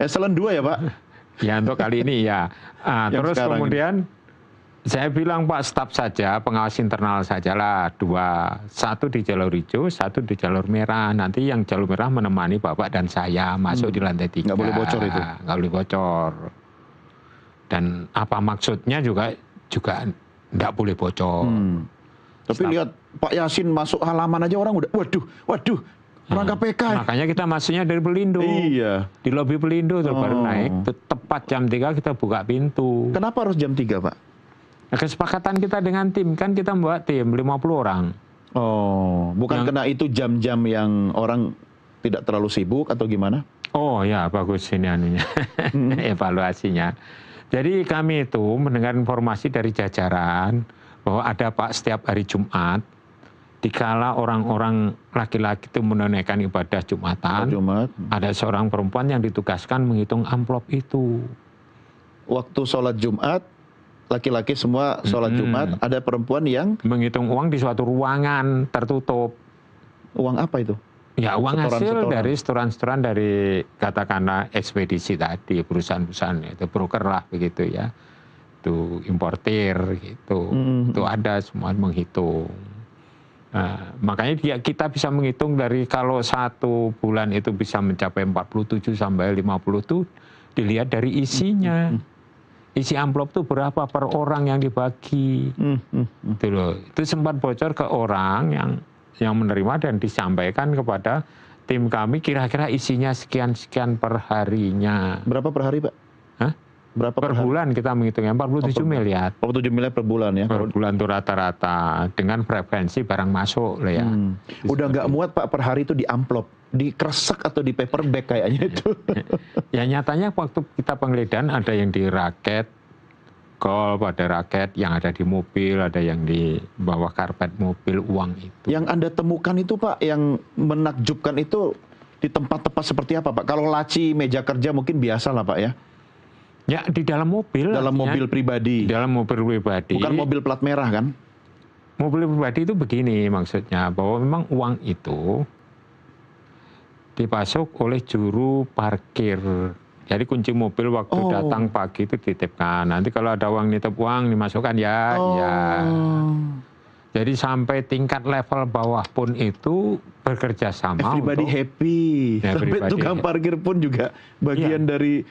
Eselon 2 ya Pak? Ya untuk kali ini ya. Terus kemudian saya bilang Pak staf saja, pengawas internal sajalah 2. 1 di jalur hijau, 1 di jalur merah. Nanti yang jalur merah menemani Bapak dan saya masuk di lantai 3. Nggak boleh bocor itu? Nggak boleh bocor. Dan apa maksudnya juga nggak boleh bocor. Tapi lihat Pak Yasin masuk halaman aja orang udah, waduh, orang KPK. Makanya kita masuknya dari Pelindo. Iya. Di lobi Pelindo baru naik. Tepat jam 3 kita buka pintu. Kenapa harus jam 3 Pak? Nah, kesepakatan kita dengan tim, kan kita membuat tim 50 orang. Oh, bukan karena itu jam-jam yang orang tidak terlalu sibuk atau gimana? Oh ya, bagus ini anunya, evaluasinya. Jadi kami itu mendengar informasi dari jajaran bahwa ada Pak setiap hari Jumat, dikala orang-orang laki-laki itu menunaikan ibadah Jumatan, ada seorang perempuan yang ditugaskan menghitung amplop itu. Waktu sholat Jumat, laki-laki semua sholat Jumat, ada perempuan yang menghitung uang di suatu ruangan tertutup. Uang apa itu? Ya uang hasil dari setoran-setoran dari katakanlah ekspedisi tadi, perusahaan-perusahaan itu broker lah begitu ya, itu importir gitu, itu ada semua menghitung. Nah, makanya kita bisa menghitung dari kalau 1 bulan itu bisa mencapai 47 sampai 50 itu dilihat dari isinya. Isi amplop itu berapa per orang yang dibagi. Itu loh. Itu sempat bocor ke orang yang menerima dan disampaikan kepada tim kami kira-kira isinya sekian-sekian per harinya. Berapa per hari Pak? Hah? Berapa per bulan kita menghitungnya 47 miliar. 47 miliar per bulan ya? Per bulan itu rata-rata dengan frekuensi barang masuk lah ya. Udah nggak muat Pak per hari itu di amplop, dikresek atau di paper bag kayaknya itu. Ya nyatanya waktu kita penggeledahan ada yang di raket, golf, ada raket yang ada di mobil, ada yang di bawah karpet mobil, uang itu. Yang Anda temukan itu Pak, yang menakjubkan itu di tempat-tempat seperti apa Pak? Kalau laci meja kerja mungkin biasa lah Pak ya? Ya di dalam mobil. Dalam mobil pribadi. Di dalam mobil pribadi. Bukan mobil plat merah kan? Mobil pribadi itu begini maksudnya, bahwa memang uang itu dipasok oleh juru parkir. Jadi kunci mobil waktu datang pagi itu dititipkan. Nanti kalau ada uang nitip uang dimasukkan ya. Jadi sampai tingkat level bawah pun itu bekerja sama. Everybody happy. Ya, sampai tukang parkir pun juga bagian dari.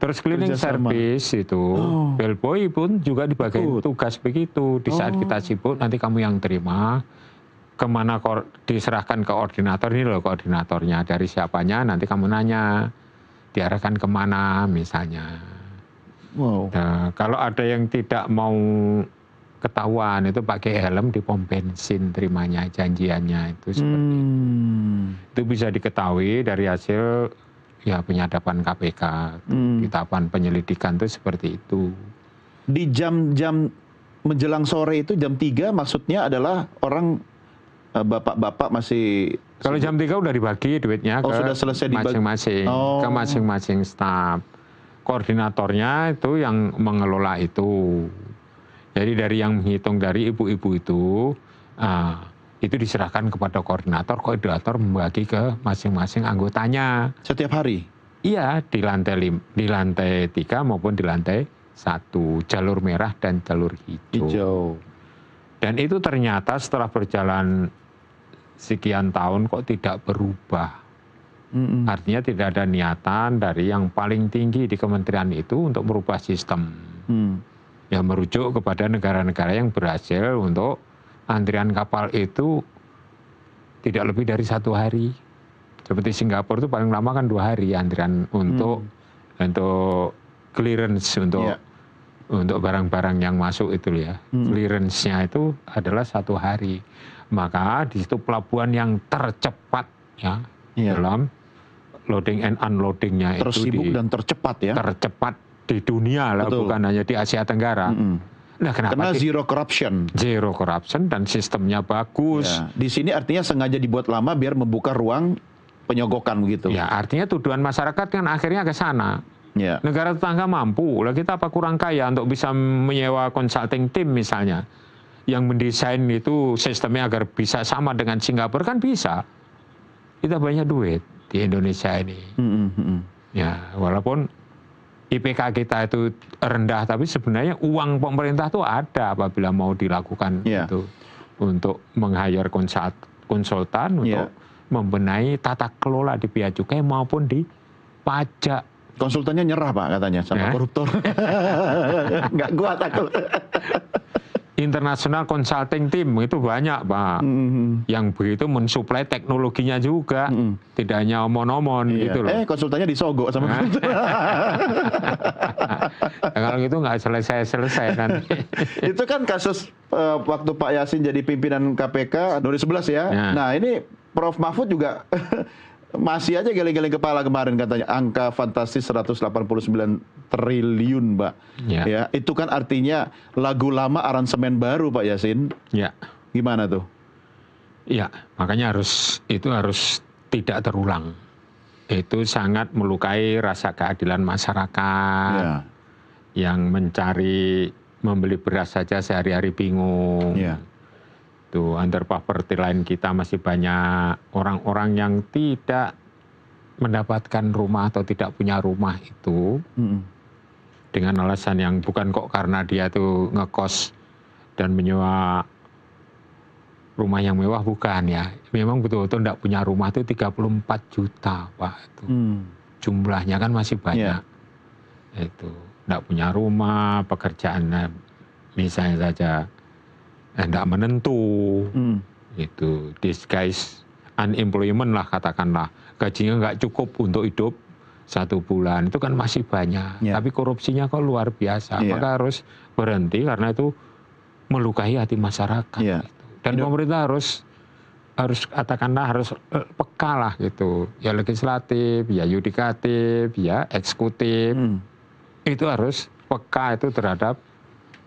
Terus cleaning service itu, bellboy pun juga dibagi tugas begitu. Di saat kita sibuk nanti kamu yang terima. Kemana diserahkan ke koordinator, ini loh koordinatornya, dari siapanya nanti kamu nanya. diarahkan kemana misalnya. Wow. Nah, kalau ada yang tidak mau ketahuan itu pakai helm di pom bensin terimanya janjiannya itu seperti itu bisa diketahui dari hasil ya penyadapan di tahapan penyelidikan itu seperti itu. Di jam-jam menjelang sore itu jam 3 maksudnya adalah orang bapak-bapak masih kalau jam 3 udah dibagi duitnya ke sudah selesai masing-masing ke masing-masing staf. Koordinatornya itu yang mengelola itu. Jadi dari yang menghitung dari ibu-ibu itu diserahkan kepada koordinator membagi ke masing-masing anggotanya. Setiap hari? Iya, di lantai 3 maupun di lantai 1, jalur merah dan jalur hijau. Dan itu ternyata setelah berjalan sekian tahun kok tidak berubah. Artinya tidak ada niatan dari yang paling tinggi di kementerian itu untuk merubah sistem. Yang merujuk kepada negara-negara yang berhasil untuk antrian kapal itu tidak lebih dari 1 hari. Seperti Singapura itu paling lama kan 2 hari antrian untuk clearance untuk barang-barang yang masuk itu ya. Clearance-nya itu adalah 1 hari. Maka di situ pelabuhan yang tercepat ya dalam loading and unloading-nya itu tersibuk dan tercepat ya. Tercepat di dunia lah, bukan hanya di Asia Tenggara. Nah, karena zero corruption. Zero corruption dan sistemnya bagus. Ya. Di sini artinya sengaja dibuat lama biar membuka ruang penyogokan begitu. Ya, artinya tuduhan masyarakat kan akhirnya ke sana. Ya. Negara tetangga mampu, lah kita apa kurang kaya untuk bisa menyewa consulting team misalnya. Yang mendesain itu sistemnya agar bisa sama dengan Singapura kan bisa. Kita banyak duit di Indonesia ini. Ya, walaupun IPK kita itu rendah, tapi sebenarnya uang pemerintah itu ada apabila mau dilakukan itu untuk meng-hire konsultan untuk membenahi tata kelola di bea cukai maupun di pajak. Konsultannya nyerah Pak katanya sama koruptor. Nggak kuat aku. International Consulting Team itu banyak Pak, yang begitu mensuplai teknologinya juga, tidak hanya omon-omon gitu loh. Konsultannya disogok sama koruptor. Kalau gitu nggak selesai kan. Itu kan kasus waktu Pak Yasin jadi pimpinan KPK 2011 ya. Nah ini Prof Mahfud juga masih aja geleng-geleng kepala kemarin katanya angka fantastis 189 triliun, Mbak. Ya, itu kan artinya lagu lama aransemen baru, Pak Yasin. Ya. Gimana tuh? Ya, makanya harus tidak terulang. Itu sangat melukai rasa keadilan masyarakat. Yang membeli beras saja sehari-hari bingung. Tuh, under poverty line kita masih banyak orang-orang yang tidak mendapatkan rumah atau tidak punya rumah itu dengan alasan yang bukan kok karena dia tuh ngekos dan menyewa rumah yang mewah, bukan ya. Memang betul-betul tidak punya rumah itu 34 juta Pak. Itu. Jumlahnya kan masih banyak. Itu tidak punya rumah, pekerjaan misalnya saja tidak menentu, itu disguise unemployment lah katakanlah, gajinya nggak cukup untuk hidup 1 bulan, itu kan masih banyak. Tapi korupsinya kok luar biasa, maka harus berhenti karena itu melukai hati masyarakat. Gitu. Dan pemerintah harus katakanlah harus peka lah gitu, ya legislatif, ya yudikatif, ya eksekutif, itu harus peka itu terhadap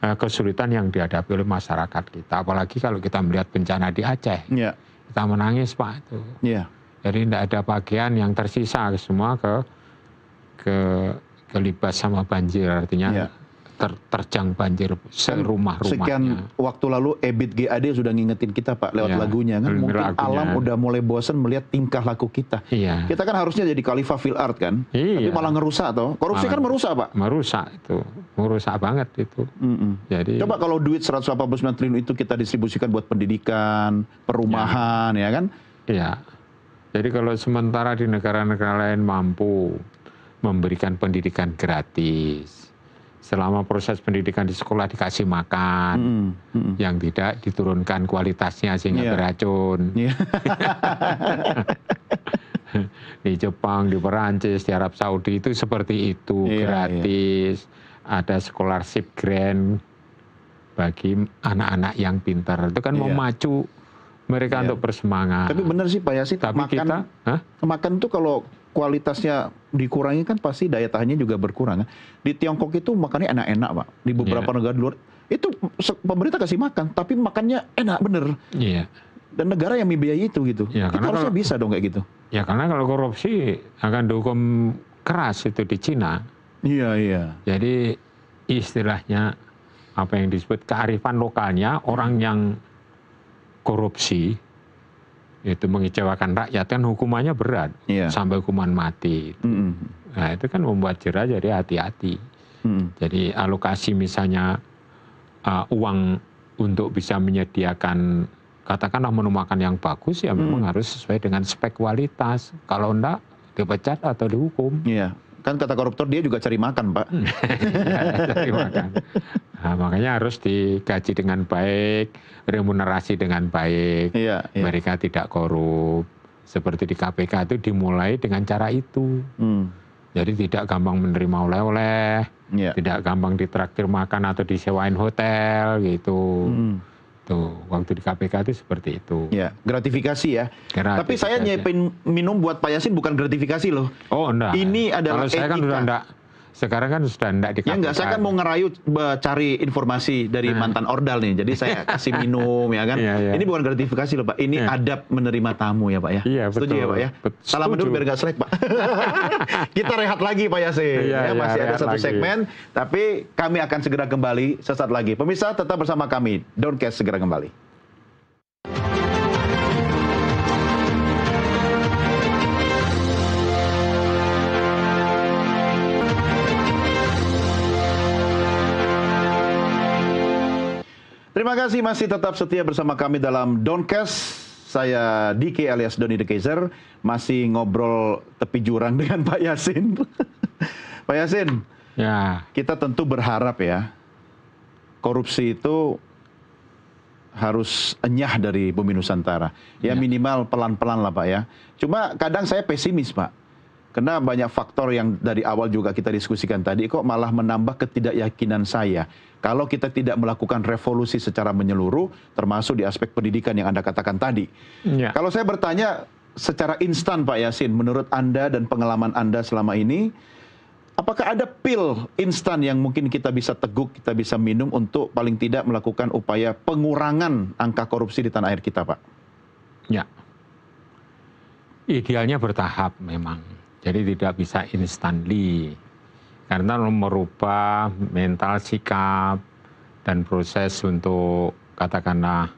kesulitan yang dihadapi oleh masyarakat kita, apalagi kalau kita melihat bencana di Aceh, kita menangis Pak itu. Jadi tidak ada bagian yang tersisa, semua kelibas sama banjir, artinya terjang banjir serumah-rumahnya. Sekian waktu lalu Ebit GAD sudah ngingetin kita Pak lewat lagunya kan, mungkin alam udah mulai bosan melihat tingkah laku kita. Kita kan harusnya jadi khalifah fil art kan, tapi malah ngerusak toh. Korupsi kan merusak Pak. Merusak itu, merusak banget itu. Jadi coba kalau duit 189 triliun itu kita distribusikan buat pendidikan, perumahan ya kan? Iya. Jadi kalau sementara di negara-negara lain mampu memberikan pendidikan gratis, selama proses pendidikan di sekolah dikasih makan, yang tidak diturunkan kualitasnya sehingga beracun. Di Jepang, di Perancis, di Arab Saudi itu seperti itu, gratis. Ada scholarship grant bagi anak-anak yang pintar. Itu kan memacu mereka untuk bersemangat. Tapi benar sih Pak Yasin, Tapi makan tuh kalau kualitasnya dikurangi kan pasti daya tahannya juga berkurang. Di Tiongkok itu makannya enak-enak Pak. Di beberapa negara di luar itu pemerintah kasih makan, tapi makannya enak bener. Iya. Dan negara yang membiayai itu gitu. Ya, kita harusnya bisa dong kayak gitu. Ya karena kalau korupsi akan dihukum keras itu di Cina. Iya. Jadi istilahnya apa yang disebut kearifan lokalnya, orang yang korupsi itu mengecewakan rakyat kan hukumannya berat, sampai hukuman mati. Nah itu kan membuat jera, jadi hati-hati. Jadi alokasi misalnya uang untuk bisa menyediakan katakanlah menu makan yang bagus ya memang harus sesuai dengan spek kualitas. Kalau enggak dipecat atau dihukum. Iya. Kan kata koruptor dia juga cari makan, Pak. Cari makan. Nah, makanya harus digaji dengan baik, remunerasi dengan baik. Mereka tidak korup. Seperti di KPK itu dimulai dengan cara itu. Jadi tidak gampang menerima oleh-oleh, tidak gampang ditraktir makan atau disewain hotel gitu. Tuh, waktu di KPK itu seperti itu. Ya, gratifikasi ya. Tapi saya nyiapin minum buat Pak Yasin bukan gratifikasi loh. Oh, enggak. Ini adalah kalau saya kan udah enggak. Sekarang kan sudah enggak di KPK. Ya enggak, saya kan mau ngerayu cari informasi dari mantan ordal nih. Jadi saya kasih minum ya kan. Ini bukan gratifikasi loh Pak. Ini adab menerima tamu ya Pak ya. Iya, setuju ya Pak ya. Salam dulu biar enggak selek Pak. Kita rehat lagi Pak Yasin. Masih ada satu segmen. Tapi kami akan segera kembali sesaat lagi. Pemirsa tetap bersama kami. Downcast segera kembali. Terima kasih masih tetap setia bersama kami dalam Downcast. Saya Diki alias Doni The Kaiser, masih ngobrol tepi jurang dengan Pak Yasin. Pak Yasin, kita tentu berharap ya, korupsi itu harus enyah dari bumi Nusantara. Ya minimal pelan-pelan lah Pak ya. Cuma kadang saya pesimis Pak. Karena banyak faktor yang dari awal juga kita diskusikan tadi, kok malah menambah ketidakyakinan saya. Kalau kita tidak melakukan revolusi secara menyeluruh, termasuk di aspek pendidikan yang Anda katakan tadi. Kalau saya bertanya secara instan Pak Yasin, menurut Anda dan pengalaman Anda selama ini, apakah ada pil instan yang mungkin kita bisa teguk, kita bisa minum untuk paling tidak melakukan upaya pengurangan angka korupsi di tanah air kita Pak? Ya, idealnya bertahap memang. Jadi tidak bisa instantly, karena merubah mental sikap dan proses untuk katakanlah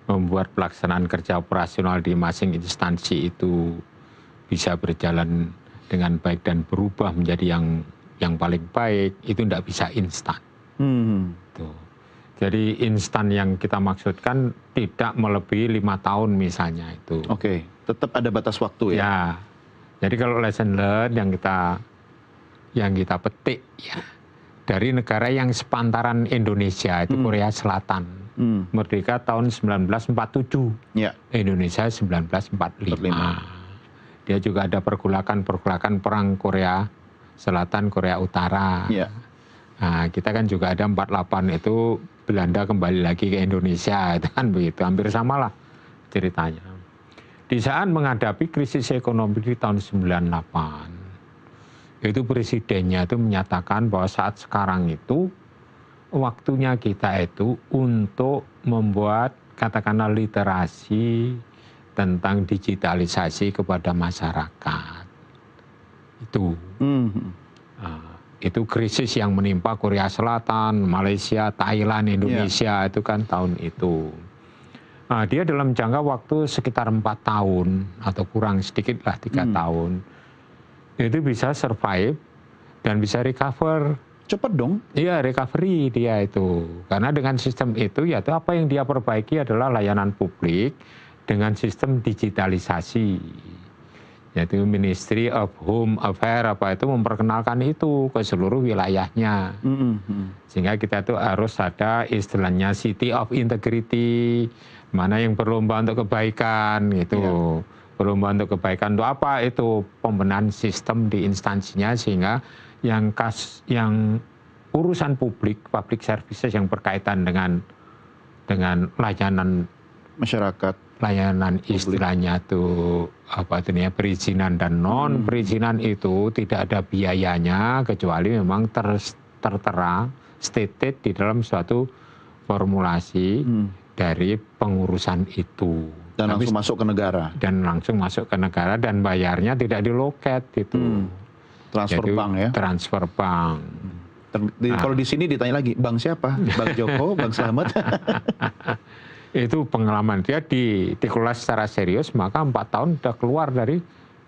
membuat pelaksanaan kerja operasional di masing instansi itu bisa berjalan dengan baik dan berubah menjadi yang paling baik, itu tidak bisa instan. Jadi instan yang kita maksudkan tidak melebihi 5 tahun misalnya itu. Oke, tetap ada batas waktu ya. Jadi kalau lesson learned yang kita petik ya dari negara yang sepantaran Indonesia itu Korea Selatan, merdeka tahun 1947, Indonesia 1945. Dia juga ada pergulakan perang Korea Selatan, Korea Utara. Nah, kita kan juga ada 48 itu Belanda kembali lagi ke Indonesia, itu kan begitu, hampir samalah ceritanya. Di saat menghadapi krisis ekonomi di tahun 98, itu presidennya itu menyatakan bahwa saat sekarang itu waktunya kita itu untuk membuat katakanlah literasi tentang digitalisasi kepada masyarakat. Itu krisis yang menimpa Korea Selatan, Malaysia, Thailand, Indonesia itu kan tahun itu. Nah, dia dalam jangka waktu sekitar 4 tahun atau kurang sedikit lah 3 tahun itu bisa survive dan bisa recover. Cepet dong. Iya, recovery dia itu. Karena dengan sistem itu yaitu apa yang dia perbaiki adalah layanan publik dengan sistem digitalisasi. Yaitu Ministry of Home Affairs itu memperkenalkan itu ke seluruh wilayahnya. Sehingga kita tuh harus ada istilahnya City of Integrity, mana yang berlomba untuk kebaikan gitu. berlomba untuk kebaikan. Untuk apa? Itu pembenahan sistem di instansinya sehingga yang urusan public services yang berkaitan dengan layanan masyarakat, layanan istilahnya tuh apa itu ya, perizinan dan non perizinan itu tidak ada biayanya kecuali memang tertera stated di dalam suatu formulasi dari pengurusan itu. Dan langsung masuk ke negara. Dan langsung masuk ke negara dan bayarnya tidak di loket itu. Transfer jadi, bank ya? Transfer bank. Kalau di sini ditanya lagi, bank siapa? Bang Joko, Bang Slamet? Itu pengalaman dia dikelola secara serius, maka 4 tahun sudah keluar dari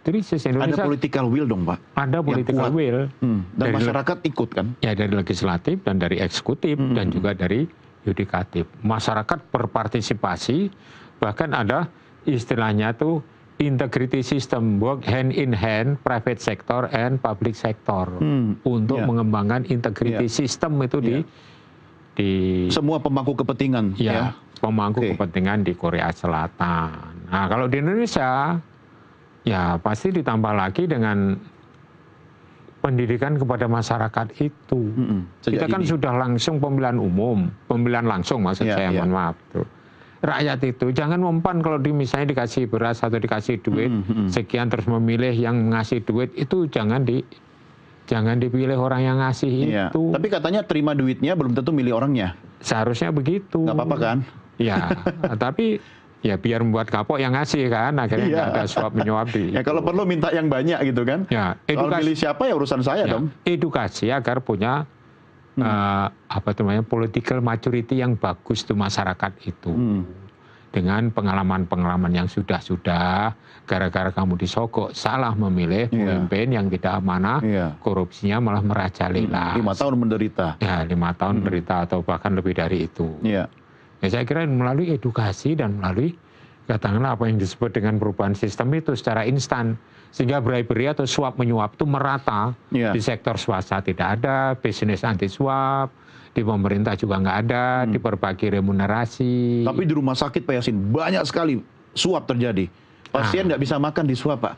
krisis Indonesia. Ada political will dong, Pak? Ada political will. Dan dari masyarakat ikut kan? Ya, dari legislatif dan dari eksekutif dan juga dari yudikatif. Masyarakat berpartisipasi, bahkan ada istilahnya tuh integrity system, work hand in hand, private sector and public sector untuk mengembangkan integrity system itu di semua pemangku kepentingan. Pemangku kepentingan di Korea Selatan. Nah, kalau di Indonesia ya pasti ditambah lagi dengan pendidikan kepada masyarakat itu. Kita kan sudah langsung pemilihan umum, pemilihan langsung maksud saya, mohon maaf tuh. Rakyat itu jangan mempan kalau misalnya dikasih beras atau dikasih duit sekian terus memilih yang ngasih duit itu jangan dipilih orang yang ngasih itu. Tapi katanya terima duitnya belum tentu milih orangnya. Seharusnya begitu. Nggak apa-apa kan? Ya, tapi ya biar membuat kapok yang ngasih kan, akhirnya nggak ada suap menyuap di. Ya kalau perlu minta yang banyak gitu kan. Ya, kalau milih siapa ya urusan saya dong. Edukasi agar punya political maturity yang bagus tuh masyarakat itu. Dengan pengalaman-pengalaman yang sudah gara-gara kamu disogok salah memilih pemimpin yang tidak amanah, korupsinya malah merajalela. 5 tahun menderita. Ya, 5 tahun menderita atau bahkan lebih dari itu. Ya, saya kira melalui edukasi dan melalui katakanlah apa yang disebut dengan perubahan sistem itu secara instan. Sehingga bribery atau suap menyuap itu merata. Di sektor swasta tidak ada, bisnis anti suap, di pemerintah juga nggak ada, di berbagai remunerasi. Tapi di rumah sakit Pak Yasin banyak sekali suap terjadi. Pasien nggak bisa makan di suap, Pak.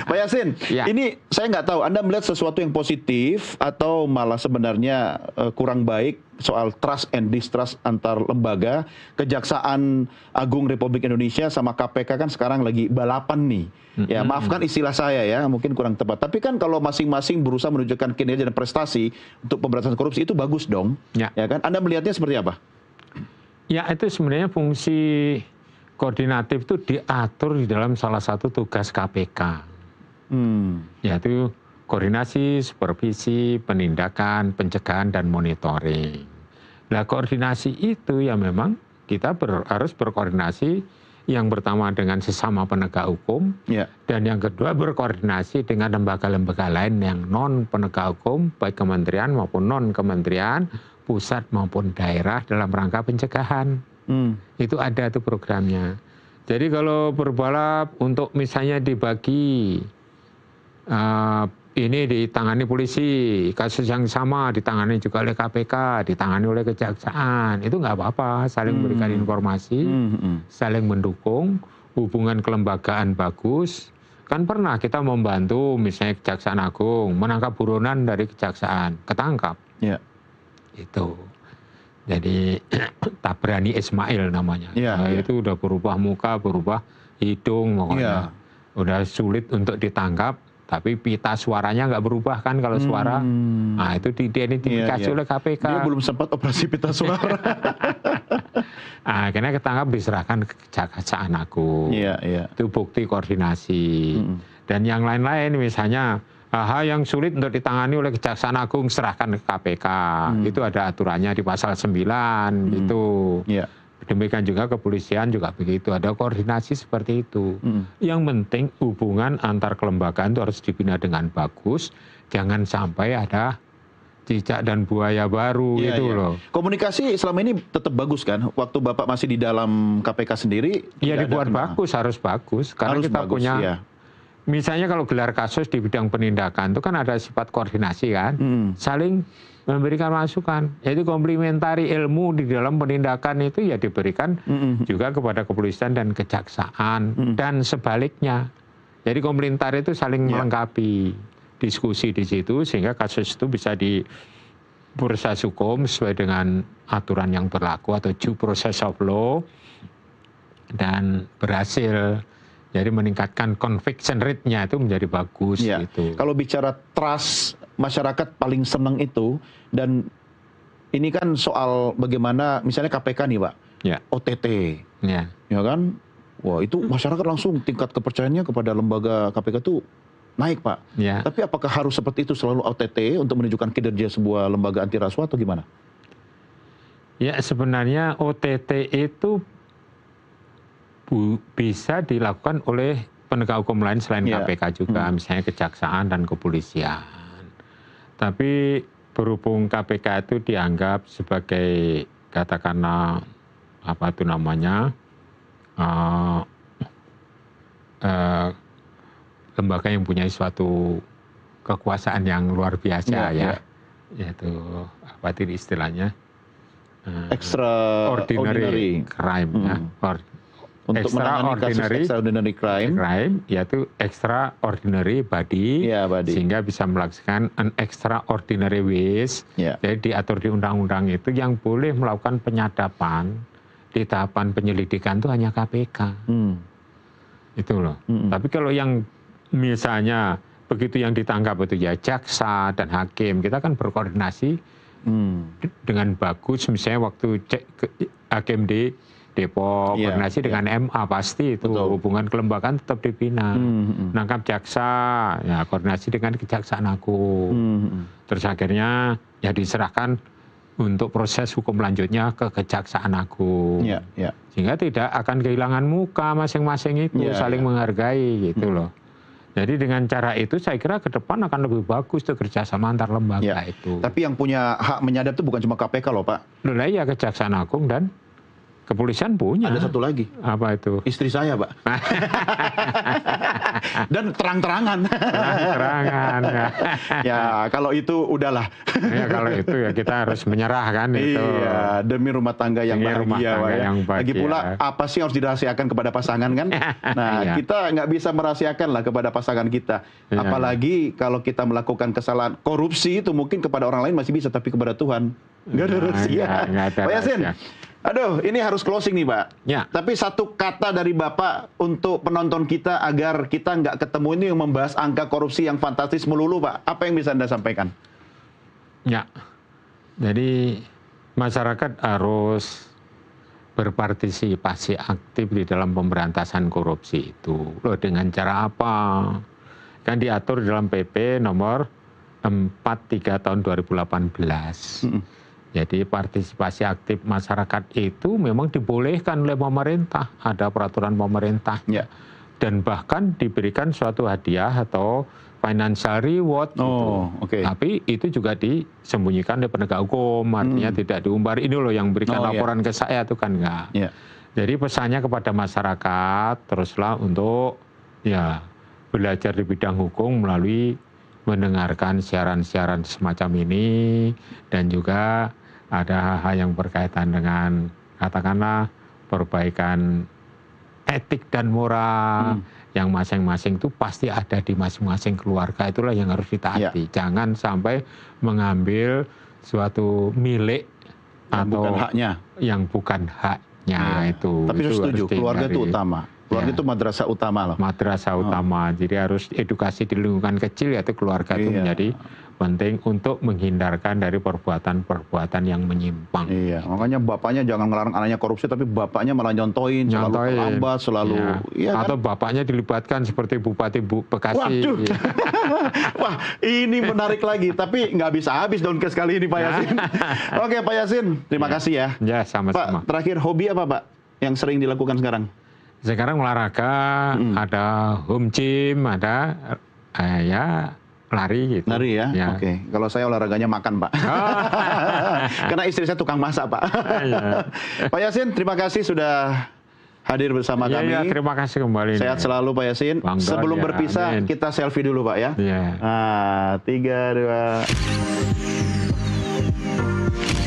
Pak Yasin, ini saya nggak tahu, Anda melihat sesuatu yang positif atau malah sebenarnya kurang baik soal trust and distrust antar lembaga. Kejaksaan Agung Republik Indonesia sama KPK kan sekarang lagi balapan nih. Ya, maafkan istilah saya ya, mungkin kurang tepat. Tapi kan kalau masing-masing berusaha menunjukkan kinerja dan prestasi untuk pemberantasan korupsi itu bagus dong. Ya kan? Anda melihatnya seperti apa? Ya, itu sebenarnya fungsi koordinatif itu diatur di dalam salah satu tugas KPK, yaitu koordinasi, supervisi, penindakan, pencegahan, dan monitoring. Nah, koordinasi itu ya memang kita harus berkoordinasi yang pertama dengan sesama penegak hukum, dan yang kedua berkoordinasi dengan lembaga-lembaga lain yang non penegak hukum, baik kementerian maupun non kementerian, pusat maupun daerah dalam rangka pencegahan. Itu ada tuh programnya. Jadi kalau berbalap untuk misalnya dibagi ini ditangani polisi, kasus yang sama ditangani juga oleh KPK, ditangani oleh kejaksaan, itu nggak apa-apa, saling memberikan informasi, saling mendukung, hubungan kelembagaan bagus. Kan pernah kita membantu misalnya Kejaksaan Agung menangkap buronan dari kejaksaan, ketangkap. Itu. Jadi Tabrani Ismail namanya. Itu udah berubah muka, berubah hidung, pokoknya udah sulit untuk ditangkap. Tapi pita suaranya nggak berubah kan kalau suara. Nah itu diidentifikasi oleh KPK. Dia belum sempat operasi pita suara. Akhirnya ketangkap diserahkan ke Kejaksaan Agung. Itu bukti koordinasi. Dan yang lain-lain misalnya hal yang sulit untuk ditangani oleh Kejaksaan Agung serahkan ke KPK. Itu ada aturannya di pasal 9 itu. Demikian juga kepolisian juga begitu, ada koordinasi seperti itu. Yang penting hubungan antar kelembagaan itu harus dibina dengan bagus, jangan sampai ada cicak dan buaya baru gitu loh. Komunikasi selama ini tetap bagus kan? Waktu Bapak masih di dalam KPK sendiri? Ya dibuat bagus, harus bagus. Karena harus kita bagus, punya misalnya kalau gelar kasus di bidang penindakan itu kan ada sifat koordinasi kan, saling memberikan masukan, yaitu komplementari ilmu di dalam penindakan itu ya diberikan juga kepada kepolisian dan kejaksaan dan sebaliknya. Jadi komplementari itu saling melengkapi, diskusi di situ sehingga kasus itu bisa proses hukum sesuai dengan aturan yang berlaku atau due process of law dan berhasil. Jadi meningkatkan conviction rate-nya itu menjadi bagus gitu. Kalau bicara trust, masyarakat paling senang itu, dan ini kan soal bagaimana misalnya KPK nih Pak, OTT, ya kan? Wah itu masyarakat langsung tingkat kepercayaannya kepada lembaga KPK itu naik Pak. Tapi apakah harus seperti itu selalu OTT untuk menunjukkan kinerja sebuah lembaga anti rasuah atau gimana? Ya sebenarnya OTT itu bisa dilakukan oleh penegak hukum lain selain KPK juga, misalnya kejaksaan dan kepolisian. Tapi berhubung KPK itu dianggap sebagai katakanlah apa itu namanya lembaga yang punya suatu kekuasaan yang luar biasa yaitu apa itu istilahnya extraordinary crime untuk menangani kasus extraordinary crime yaitu extraordinary body, sehingga bisa melaksanakan an extraordinary ways. Jadi diatur di undang-undang itu yang boleh melakukan penyadapan di tahapan penyelidikan itu hanya KPK. Itu loh. Tapi kalau yang misalnya begitu yang ditangkap itu ya jaksa dan hakim, kita kan berkoordinasi dengan bagus. Misalnya waktu cek hakim di Depok, koordinasi dengan MA pasti itu hubungan kelembagaan tetap dibina. Nangkap jaksa, ya koordinasi dengan Kejaksaan Agung. Terus akhirnya ya diserahkan untuk proses hukum lanjutnya ke Kejaksaan Agung. Sehingga tidak akan kehilangan muka masing-masing itu, saling menghargai gitu loh. Jadi dengan cara itu saya kira ke depan akan lebih bagus tuh kerjasama antar lembaga itu. Tapi yang punya hak menyadap itu bukan cuma KPK loh Pak. Loh iya Kejaksaan Agung dan kepolisian punya. Ada satu lagi. Apa itu? Istri saya, Pak. Dan terang-terangan. Terang-terangan. Ya, kalau itu udahlah. Ya, kalau itu ya kita harus menyerah kan itu. Iya, demi rumah tangga yang bahagia, Pak. Lagi pula apa sih yang harus dirahasiakan kepada pasangan kan? Nah, kita nggak bisa merahasiakan lah kepada pasangan kita. Apalagi kalau kita melakukan kesalahan korupsi itu mungkin kepada orang lain masih bisa, tapi kepada Tuhan nggak ada rahasia. Pak Yasin, aduh, ini harus closing nih, Pak. Tapi satu kata dari Bapak untuk penonton kita agar kita nggak ketemu ini yang membahas angka korupsi yang fantastis melulu, Pak. Apa yang bisa Anda sampaikan? Ya, jadi masyarakat harus berpartisipasi aktif di dalam pemberantasan korupsi itu. Loh, dengan cara apa? Kan diatur dalam PP nomor 43 tahun 2018. Jadi partisipasi aktif masyarakat itu memang dibolehkan oleh pemerintah, ada peraturan pemerintah, dan bahkan diberikan suatu hadiah atau financial reward. Tapi itu juga disembunyikan oleh penegak hukum, artinya tidak diumbar. Ini loh yang berikan laporan ke saya itu kan enggak. Jadi pesannya kepada masyarakat teruslah untuk belajar di bidang hukum melalui mendengarkan siaran-siaran semacam ini, dan juga ada hal-hal yang berkaitan dengan katakanlah perbaikan etik dan moral yang masing-masing itu pasti ada di masing-masing keluarga. Itulah yang harus ditaati. Jangan sampai mengambil suatu milik yang atau bukan haknya. Yang bukan haknya itu. Tapi saya setuju, keluarga itu utama. Keluarga itu madrasah utama loh. Madrasah utama. Jadi harus edukasi di lingkungan kecil, yaitu keluarga itu menjadi penting untuk menghindarkan dari perbuatan-perbuatan yang menyimpang. Makanya bapaknya jangan ngelarang anaknya korupsi, tapi bapaknya malah nyontoin, selalu terlambat, selalu. Atau bapaknya dilibatkan seperti Bupati Bekasi. Waduh. Wah, ini menarik lagi. Tapi nggak bisa habis daun kes kali ini, Pak Yasin. Oke, Pak Yasin, terima kasih ya. Ya, sama-sama. Pak, terakhir hobi apa, Pak, yang sering dilakukan sekarang? Sekarang olahraga, ada home gym, ada lari gitu. Lari ya? Oke. Kalau saya olahraganya makan, Pak. Karena istri saya tukang masak, Pak. Pak Yasin, terima kasih sudah hadir bersama kami. Iya, terima kasih kembali. Sehat selalu Pak Yasin. Bangga, Sebelum ya, berpisah, amin. kita selfie dulu Pak ya. Iya. Nah, 3, 2.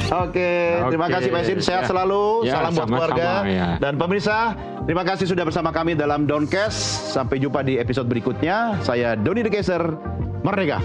Oke, terima kasih Pak Yasin. Sehat Ya. selalu. Ya, Salam buat sama-sama, keluarga. ya. Dan pemirsa, terima kasih sudah bersama kami dalam Downcast. Sampai jumpa di episode berikutnya. Saya Doni De Keyser. Merdeka.